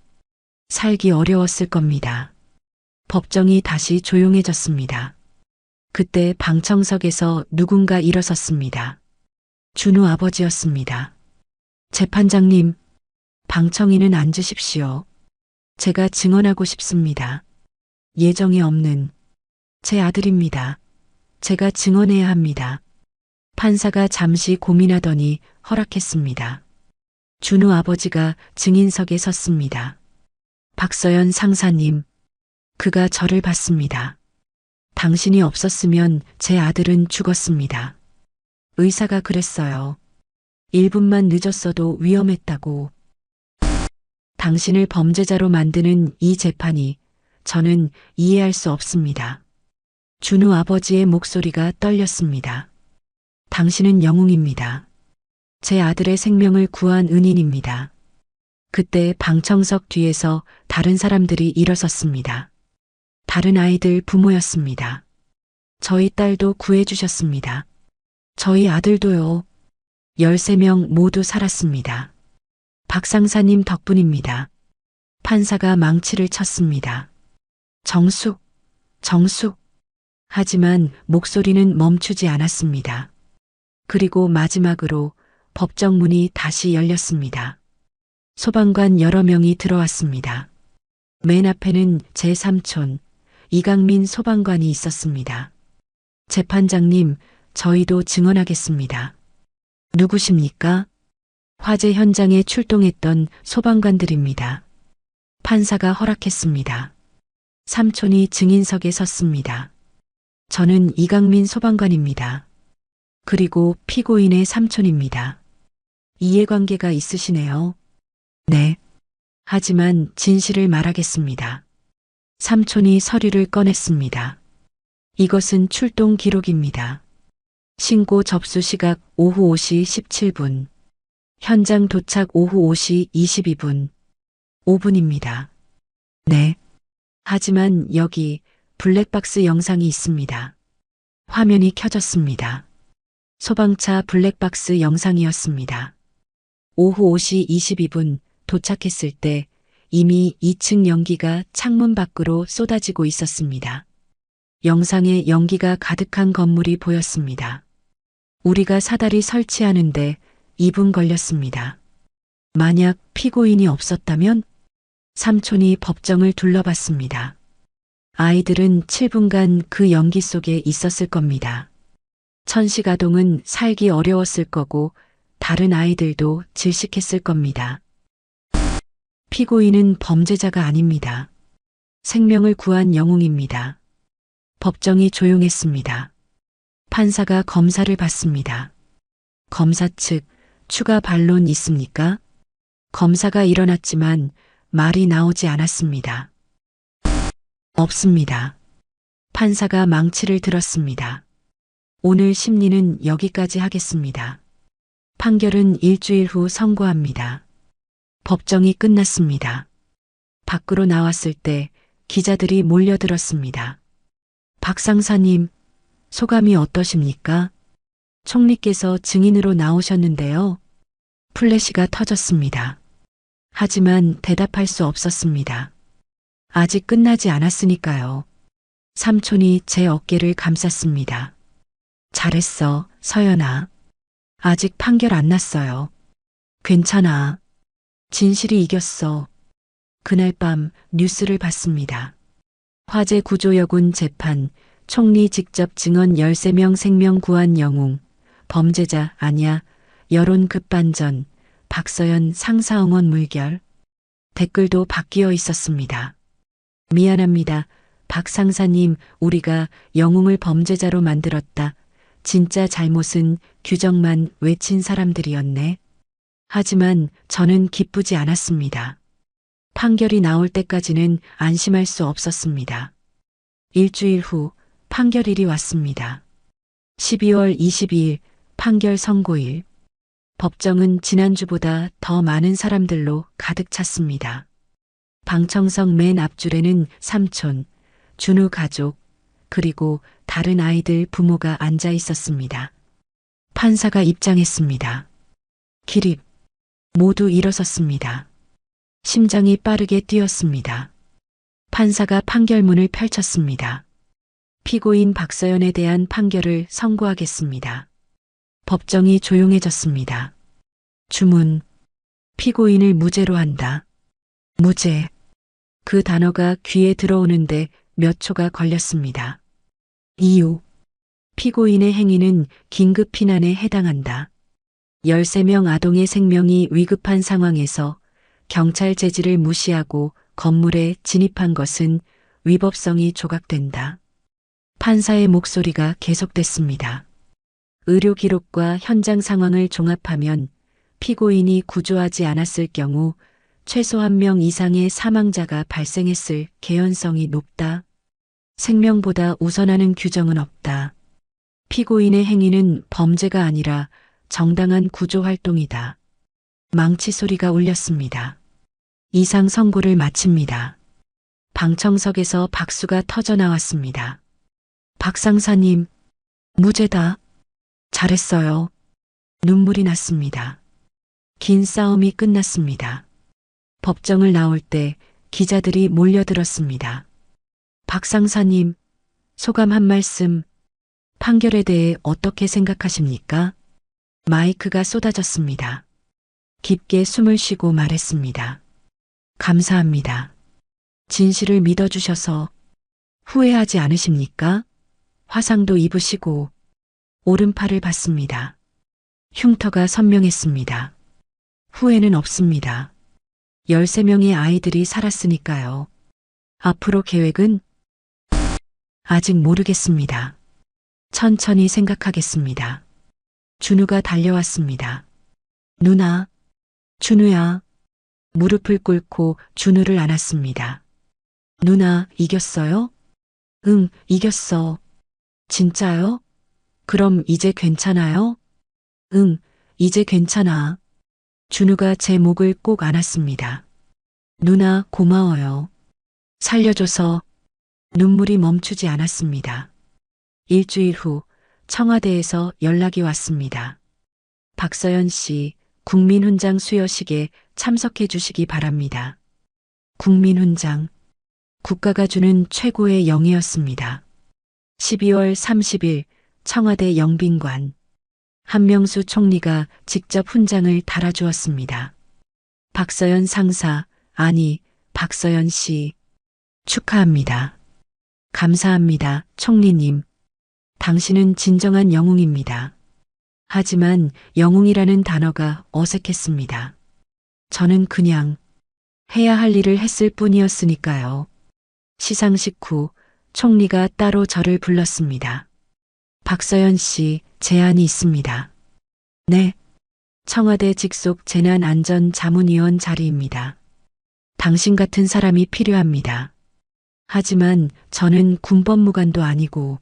살기 어려웠을 겁니다. 법정이 다시 조용해졌습니다. 그때 방청석에서 누군가 일어섰습니다. 준우 아버지였습니다. 재판장님, 방청인은 앉으십시오. 제가 증언하고 싶습니다. 예정이 없는 제 아들입니다. 제가 증언해야 합니다. 판사가 잠시 고민하더니 허락했습니다. 준우 아버지가 증인석에 섰습니다. 박서연 상사님, 그가 저를 봤습니다. 당신이 없었으면 제 아들은 죽었습니다. 의사가 그랬어요. 1분만 늦었어도 위험했다고. 당신을 범죄자로 만드는 이 재판이 저는 이해할 수 없습니다. 준우 아버지의 목소리가 떨렸습니다. 당신은 영웅입니다. 제 아들의 생명을 구한 은인입니다. 그때 방청석 뒤에서 다른 사람들이 일어섰습니다. 다른 아이들 부모였습니다. 저희 딸도 구해주셨습니다. 저희 아들도요. 13명 모두 살았습니다. 박 상사님 덕분입니다. 판사가 망치를 쳤습니다. 정숙, 정숙. 하지만 목소리는 멈추지 않았습니다. 그리고 마지막으로 법정 문이 다시 열렸습니다. 소방관 여러 명이 들어왔습니다. 맨 앞에는 제 삼촌, 이강민 소방관이 있었습니다. 재판장님, 저희도 증언하겠습니다. 누구십니까? 화재 현장에 출동했던 소방관들입니다. 판사가 허락했습니다. 삼촌이 증인석에 섰습니다. 저는 이강민 소방관입니다. 그리고 피고인의 삼촌입니다. 이해관계가 있으시네요. 네. 하지만 진실을 말하겠습니다. 삼촌이 서류를 꺼냈습니다. 이것은 출동 기록입니다. 신고 접수 시각 오후 5시 17분. 현장 도착 오후 5시 22분. 5분입니다. 네. 하지만 여기 블랙박스 영상이 있습니다. 화면이 켜졌습니다. 소방차 블랙박스 영상이었습니다. 오후 5시 22분 도착했을 때 이미 2층 연기가 창문 밖으로 쏟아지고 있었습니다. 영상에 연기가 가득한 건물이 보였습니다. 우리가 사다리 설치하는데 2분 걸렸습니다. 만약 피고인이 없었다면? 삼촌이 법정을 둘러봤습니다. 아이들은 7분간 그 연기 속에 있었을 겁니다. 천식 아동은 살기 어려웠을 거고 다른 아이들도 질식했을 겁니다. 피고인은 범죄자가 아닙니다. 생명을 구한 영웅입니다. 법정이 조용했습니다. 판사가 검사를 받습니다. 검사 측 추가 반론 있습니까? 검사가 일어났지만 말이 나오지 않았습니다. 없습니다. 판사가 망치를 들었습니다. 오늘 심리는 여기까지 하겠습니다. 판결은 일주일 후 선고합니다. 법정이 끝났습니다. 밖으로 나왔을 때 기자들이 몰려들었습니다. 박 상사님, 소감이 어떠십니까? 총리께서 증인으로 나오셨는데요. 플래시가 터졌습니다. 하지만 대답할 수 없었습니다. 아직 끝나지 않았으니까요. 삼촌이 제 어깨를 감쌌습니다. 잘했어, 서연아. 아직 판결 안 났어요. 괜찮아. 진실이 이겼어. 그날 밤 뉴스를 봤습니다. 화재 구조여군 재판, 총리 직접 증언 13명 생명 구한 영웅, 범죄자 아니야, 여론 급반전, 박서연 상사 응원 물결. 댓글도 바뀌어 있었습니다. 미안합니다. 박 상사님, 우리가 영웅을 범죄자로 만들었다. 진짜 잘못은 규정만 외친 사람들이었네. 하지만 저는 기쁘지 않았습니다. 판결이 나올 때까지는 안심할 수 없었습니다. 일주일 후 판결일이 왔습니다. 12월 22일 판결 선고일. 법정은 지난주보다 더 많은 사람들로 가득 찼습니다. 방청석 맨 앞줄에는 삼촌, 준우 가족, 그리고 다른 아이들 부모가 앉아 있었습니다. 판사가 입장했습니다. 기립. 모두 일어섰습니다. 심장이 빠르게 뛰었습니다. 판사가 판결문을 펼쳤습니다. 피고인 박서연에 대한 판결을 선고하겠습니다. 법정이 조용해졌습니다. 주문. 피고인을 무죄로 한다. 무죄. 그 단어가 귀에 들어오는데 몇 초가 걸렸습니다. 이유. 피고인의 행위는 긴급 피난에 해당한다. 13명 아동의 생명이 위급한 상황에서 경찰 제지를 무시하고 건물에 진입한 것은 위법성이 조각된다. 판사의 목소리가 계속됐습니다. 의료 기록과 현장 상황을 종합하면 피고인이 구조하지 않았을 경우 최소 1명 이상의 사망자가 발생했을 개연성이 높다. 생명보다 우선하는 규정은 없다. 피고인의 행위는 범죄가 아니라 정당한 구조 활동이다. 망치 소리가 울렸습니다. 이상 선고를 마칩니다. 방청석에서 박수가 터져 나왔습니다. 박 상사님, 무죄다. 잘했어요. 눈물이 났습니다. 긴 싸움이 끝났습니다. 법정을 나올 때 기자들이 몰려들었습니다. 박 상사님, 소감 한 말씀, 판결에 대해 어떻게 생각하십니까? 마이크가 쏟아졌습니다. 깊게 숨을 쉬고 말했습니다. 감사합니다. 진실을 믿어주셔서 후회하지 않으십니까? 화상도 입으시고 오른팔을 봤습니다. 흉터가 선명했습니다. 후회는 없습니다. 13명의 아이들이 살았으니까요. 앞으로 계획은? 아직 모르겠습니다. 천천히 생각하겠습니다. 준우가 달려왔습니다. 누나, 준우야. 무릎을 꿇고 준우를 안았습니다. 누나, 이겼어요? 응, 이겼어. 진짜요? 그럼 이제 괜찮아요? 응, 이제 괜찮아. 준우가 제 목을 꼭 안았습니다. 누나, 고마워요. 살려줘서. 눈물이 멈추지 않았습니다. 일주일 후 청와대에서 연락이 왔습니다. 박서연 씨, 국민훈장 수여식에 참석해 주시기 바랍니다. 국민훈장. 국가가 주는 최고의 영예였습니다. 12월 30일 청와대 영빈관. 한명수 총리가 직접 훈장을 달아주었습니다. 박서연 상사, 아니, 박서연 씨, 축하합니다. 감사합니다, 총리님. 당신은 진정한 영웅입니다. 하지만 영웅이라는 단어가 어색했습니다. 저는 그냥 해야 할 일을 했을 뿐이었으니까요. 시상식 후 총리가 따로 저를 불렀습니다. 박서연 씨, 제안이 있습니다. 네. 청와대 직속 재난안전자문위원 자리입니다. 당신 같은 사람이 필요합니다. 하지만 저는 군법무관도 아니고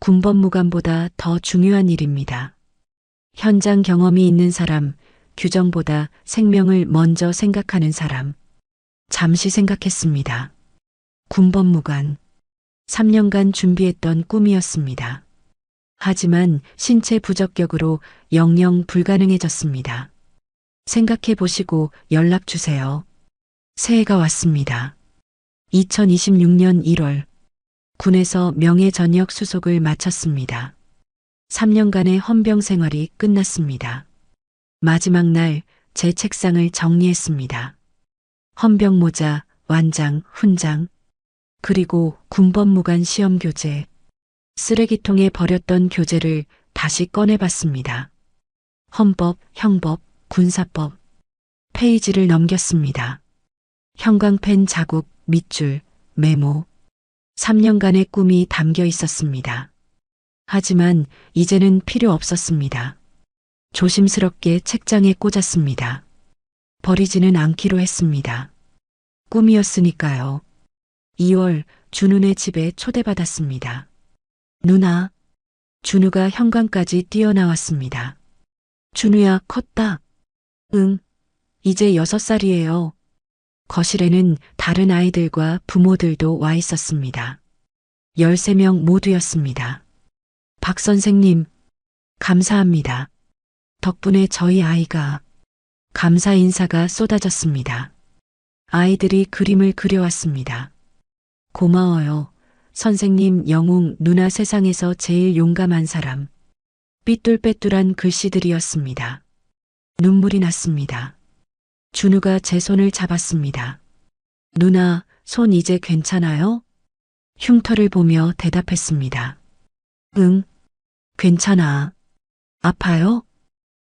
군법무관보다 더 중요한 일입니다. 현장 경험이 있는 사람, 규정보다 생명을 먼저 생각하는 사람. 잠시 생각했습니다. 군법무관. 3년간 준비했던 꿈이었습니다. 하지만 신체 부적격으로 영영 불가능해졌습니다. 생각해 보시고 연락 주세요. 새해가 왔습니다. 2026년 1월 군에서 명예 전역 수속을 마쳤습니다. 3년간의 헌병 생활이 끝났습니다. 마지막 날 제 책상을 정리했습니다. 헌병 모자, 완장, 훈장, 그리고 군법무관 시험 교재, 쓰레기통에 버렸던 교재를 다시 꺼내봤습니다. 헌법, 형법, 군사법, 페이지를 넘겼습니다. 형광펜 자국, 밑줄, 메모, 3년간의 꿈이 담겨 있었습니다. 하지만 이제는 필요 없었습니다. 조심스럽게 책장에 꽂았습니다. 버리지는 않기로 했습니다. 꿈이었으니까요. 2월 준우네 집에 초대받았습니다. 누나. 준우가 현관까지 뛰어나왔습니다. 준우야, 컸다. 응. 이제 6살이에요. 거실에는 다른 아이들과 부모들도 와 있었습니다. 13명 모두였습니다. 박 선생님, 감사합니다. 덕분에 저희 아이가 감사 인사가 쏟아졌습니다. 아이들이 그림을 그려왔습니다. 고마워요. 선생님, 영웅, 누나 세상에서 제일 용감한 사람. 삐뚤빼뚤한 글씨들이었습니다. 눈물이 났습니다. 준우가 제 손을 잡았습니다. 누나, 손 이제 괜찮아요? 흉터를 보며 대답했습니다. 응, 괜찮아. 아파요?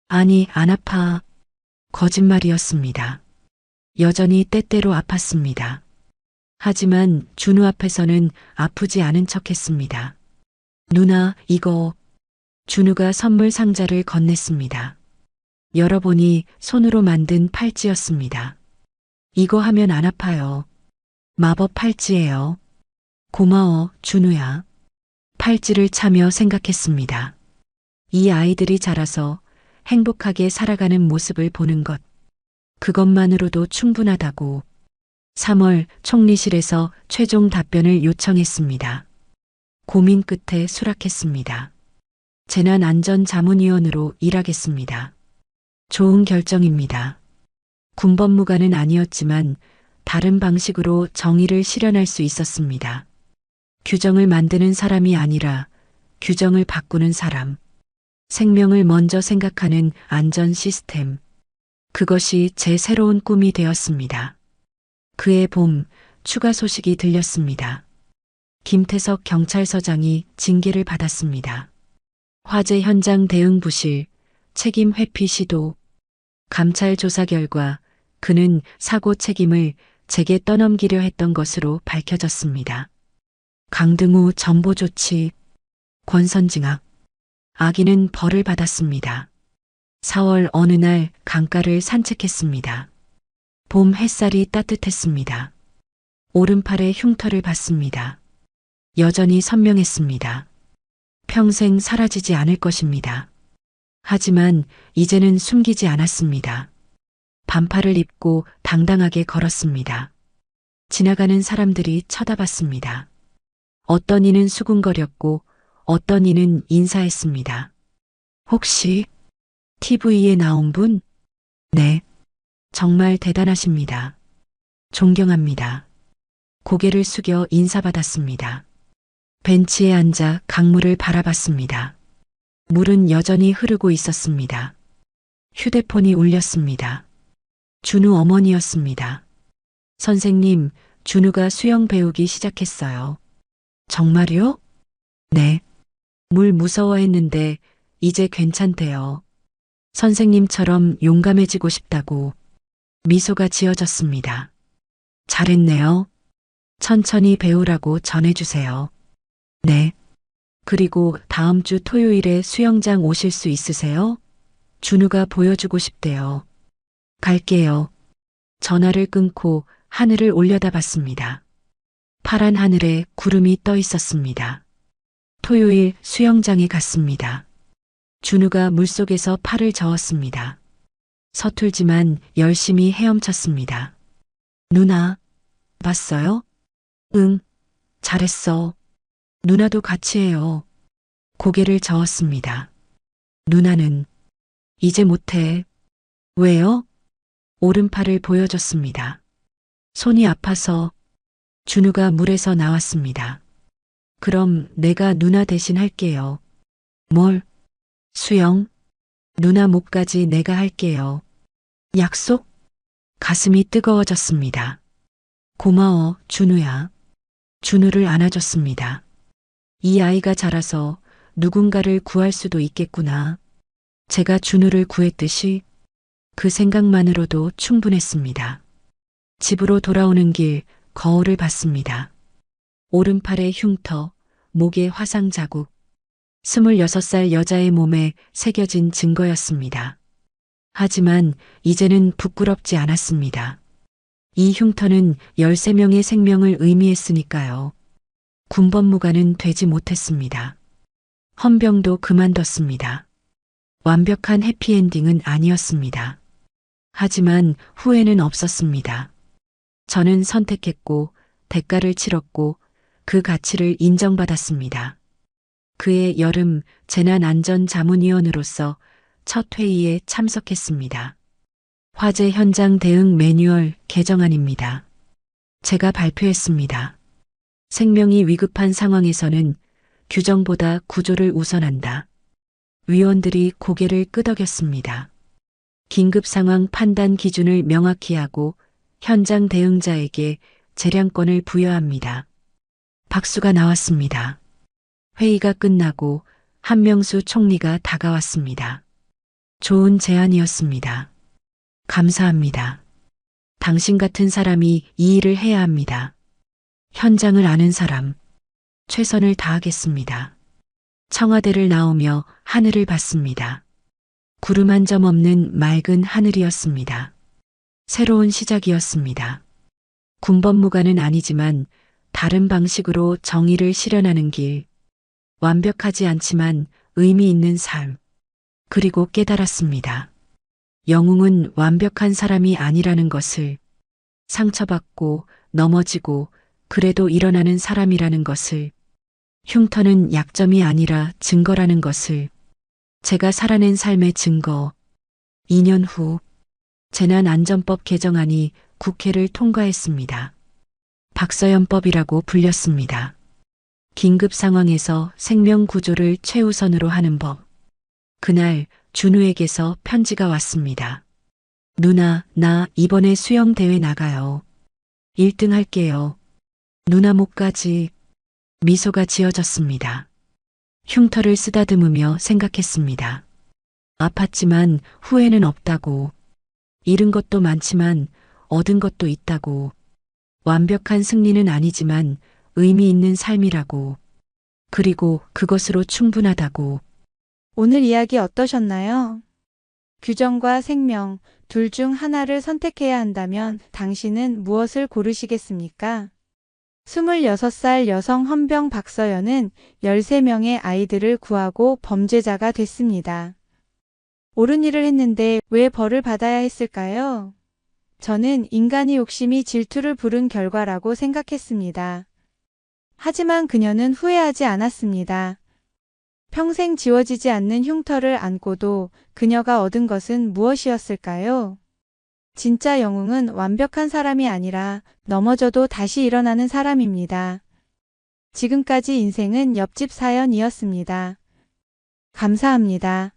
아니, 안 아파. 거짓말이었습니다. 여전히 때때로 아팠습니다. 하지만 준우 앞에서는 아프지 않은 척했습니다. 누나, 이거. 준우가 선물 상자를 건넸습니다. 열어보니 손으로 만든 팔찌였습니다. 이거 하면 안 아파요. 마법 팔찌예요. 고마워, 준우야. 팔찌를 차며 생각했습니다. 이 아이들이 자라서 행복하게 살아가는 모습을 보는 것. 그것만으로도 충분하다고. 3월 총리실에서 최종 답변을 요청했습니다. 고민 끝에 수락했습니다. 재난안전자문위원으로 일하겠습니다. 좋은 결정입니다. 군법무관은 아니었지만 다른 방식으로 정의를 실현할 수 있었습니다. 규정을 만드는 사람이 아니라 규정을 바꾸는 사람. 생명을 먼저 생각하는 안전 시스템. 그것이 제 새로운 꿈이 되었습니다. 그해 봄 추가 소식이 들렸습니다. 김태석 경찰서장이 징계를 받았습니다. 화재 현장 대응 부실, 책임 회피 시도. 감찰 조사 결과 그는 사고 책임을 제게 떠넘기려 했던 것으로 밝혀졌습니다. 강등우 전보 조치, 권선징악. 아기는 벌을 받았습니다. 4월 어느 날 강가를 산책했습니다. 봄 햇살이 따뜻했습니다. 오른팔에 흉터를 봤습니다. 여전히 선명했습니다. 평생 사라지지 않을 것입니다. 하지만 이제는 숨기지 않았습니다. 반팔을 입고 당당하게 걸었습니다. 지나가는 사람들이 쳐다봤습니다. 어떤 이는 수군거렸고 어떤 이는 인사했습니다. 혹시 TV에 나온 분? 네. 정말 대단하십니다. 존경합니다. 고개를 숙여 인사받았습니다. 벤치에 앉아 강물을 바라봤습니다. 물은 여전히 흐르고 있었습니다. 휴대폰이 울렸습니다. 준우 어머니였습니다. 선생님, 준우가 수영 배우기 시작했어요. 정말요? 네. 물 무서워했는데 이제 괜찮대요. 선생님처럼 용감해지고 싶다고. 미소가 지어졌습니다. 잘했네요. 천천히 배우라고 전해주세요. 네. 그리고 다음 주 토요일에 수영장 오실 수 있으세요? 준우가 보여주고 싶대요. 갈게요. 전화를 끊고 하늘을 올려다봤습니다. 파란 하늘에 구름이 떠 있었습니다. 토요일 수영장에 갔습니다. 준우가 물속에서 팔을 저었습니다. 서툴지만 열심히 헤엄쳤습니다. 누나, 봤어요? 응, 잘했어. 누나도 같이 해요. 고개를 저었습니다. 누나는 이제 못해. 왜요? 오른팔을 보여줬습니다. 손이 아파서. 준우가 물에서 나왔습니다. 그럼 내가 누나 대신 할게요. 뭘? 수영? 누나 목까지 내가 할게요. 약속? 가슴이 뜨거워졌습니다. 고마워, 준우야. 준우를 안아줬습니다. 이 아이가 자라서 누군가를 구할 수도 있겠구나. 제가 준우를 구했듯이 그 생각만으로도 충분했습니다. 집으로 돌아오는 길 거울을 봤습니다. 오른팔에 흉터, 목에 화상 자국. 26살 여자의 몸에 새겨진 증거였습니다. 하지만 이제는 부끄럽지 않았습니다. 이 흉터는 13명의 생명을 의미했으니까요. 군법무관은 되지 못했습니다. 헌병도 그만뒀습니다. 완벽한 해피엔딩은 아니었습니다. 하지만 후회는 없었습니다. 저는 선택했고 대가를 치렀고 그 가치를 인정받았습니다. 그해 여름 재난안전자문위원으로서 첫 회의에 참석했습니다. 화재 현장 대응 매뉴얼 개정안입니다. 제가 발표했습니다. 생명이 위급한 상황에서는 규정보다 구조를 우선한다. 위원들이 고개를 끄덕였습니다. 긴급 상황 판단 기준을 명확히 하고 현장 대응자에게 재량권을 부여합니다. 박수가 나왔습니다. 회의가 끝나고 한명수 총리가 다가왔습니다. 좋은 제안이었습니다. 감사합니다. 당신 같은 사람이 이 일을 해야 합니다. 현장을 아는 사람, 최선을 다하겠습니다. 청와대를 나오며 하늘을 봤습니다. 구름 한 점 없는 맑은 하늘이었습니다. 새로운 시작이었습니다. 군법무관은 아니지만 다른 방식으로 정의를 실현하는 길, 완벽하지 않지만 의미 있는 삶, 그리고 깨달았습니다. 영웅은 완벽한 사람이 아니라는 것을, 상처받고 넘어지고 그래도 일어나는 사람이라는 것을, 흉터는 약점이 아니라 증거라는 것을, 제가 살아낸 삶의 증거. 2년 후 재난안전법 개정안이 국회를 통과했습니다. 박서연법이라고 불렸습니다. 긴급 상황에서 생명 구조를 최우선으로 하는 법. 그날 준우에게서 편지가 왔습니다. 누나, 나 이번에 수영대회 나가요. 1등 할게요. 누나 목까지. 미소가 지어졌습니다. 흉터를 쓰다듬으며 생각했습니다. 아팠지만 후회는 없다고. 잃은 것도 많지만 얻은 것도 있다고. 완벽한 승리는 아니지만 의미 있는 삶이라고. 그리고 그것으로 충분하다고. 오늘 이야기 어떠셨나요? 규정과 생명, 둘 중 하나를 선택해야 한다면 당신은 무엇을 고르시겠습니까? 26살 여성 헌병 박서연은 13명의 아이들을 구하고 범죄자가 됐습니다. 옳은 일을 했는데 왜 벌을 받아야 했을까요? 저는 인간의 욕심이 질투를 부른 결과라고 생각했습니다. 하지만 그녀는 후회하지 않았습니다. 평생 지워지지 않는 흉터를 안고도 그녀가 얻은 것은 무엇이었을까요? 진짜 영웅은 완벽한 사람이 아니라 넘어져도 다시 일어나는 사람입니다. 지금까지 인생은 옆집 사연이었습니다. 감사합니다.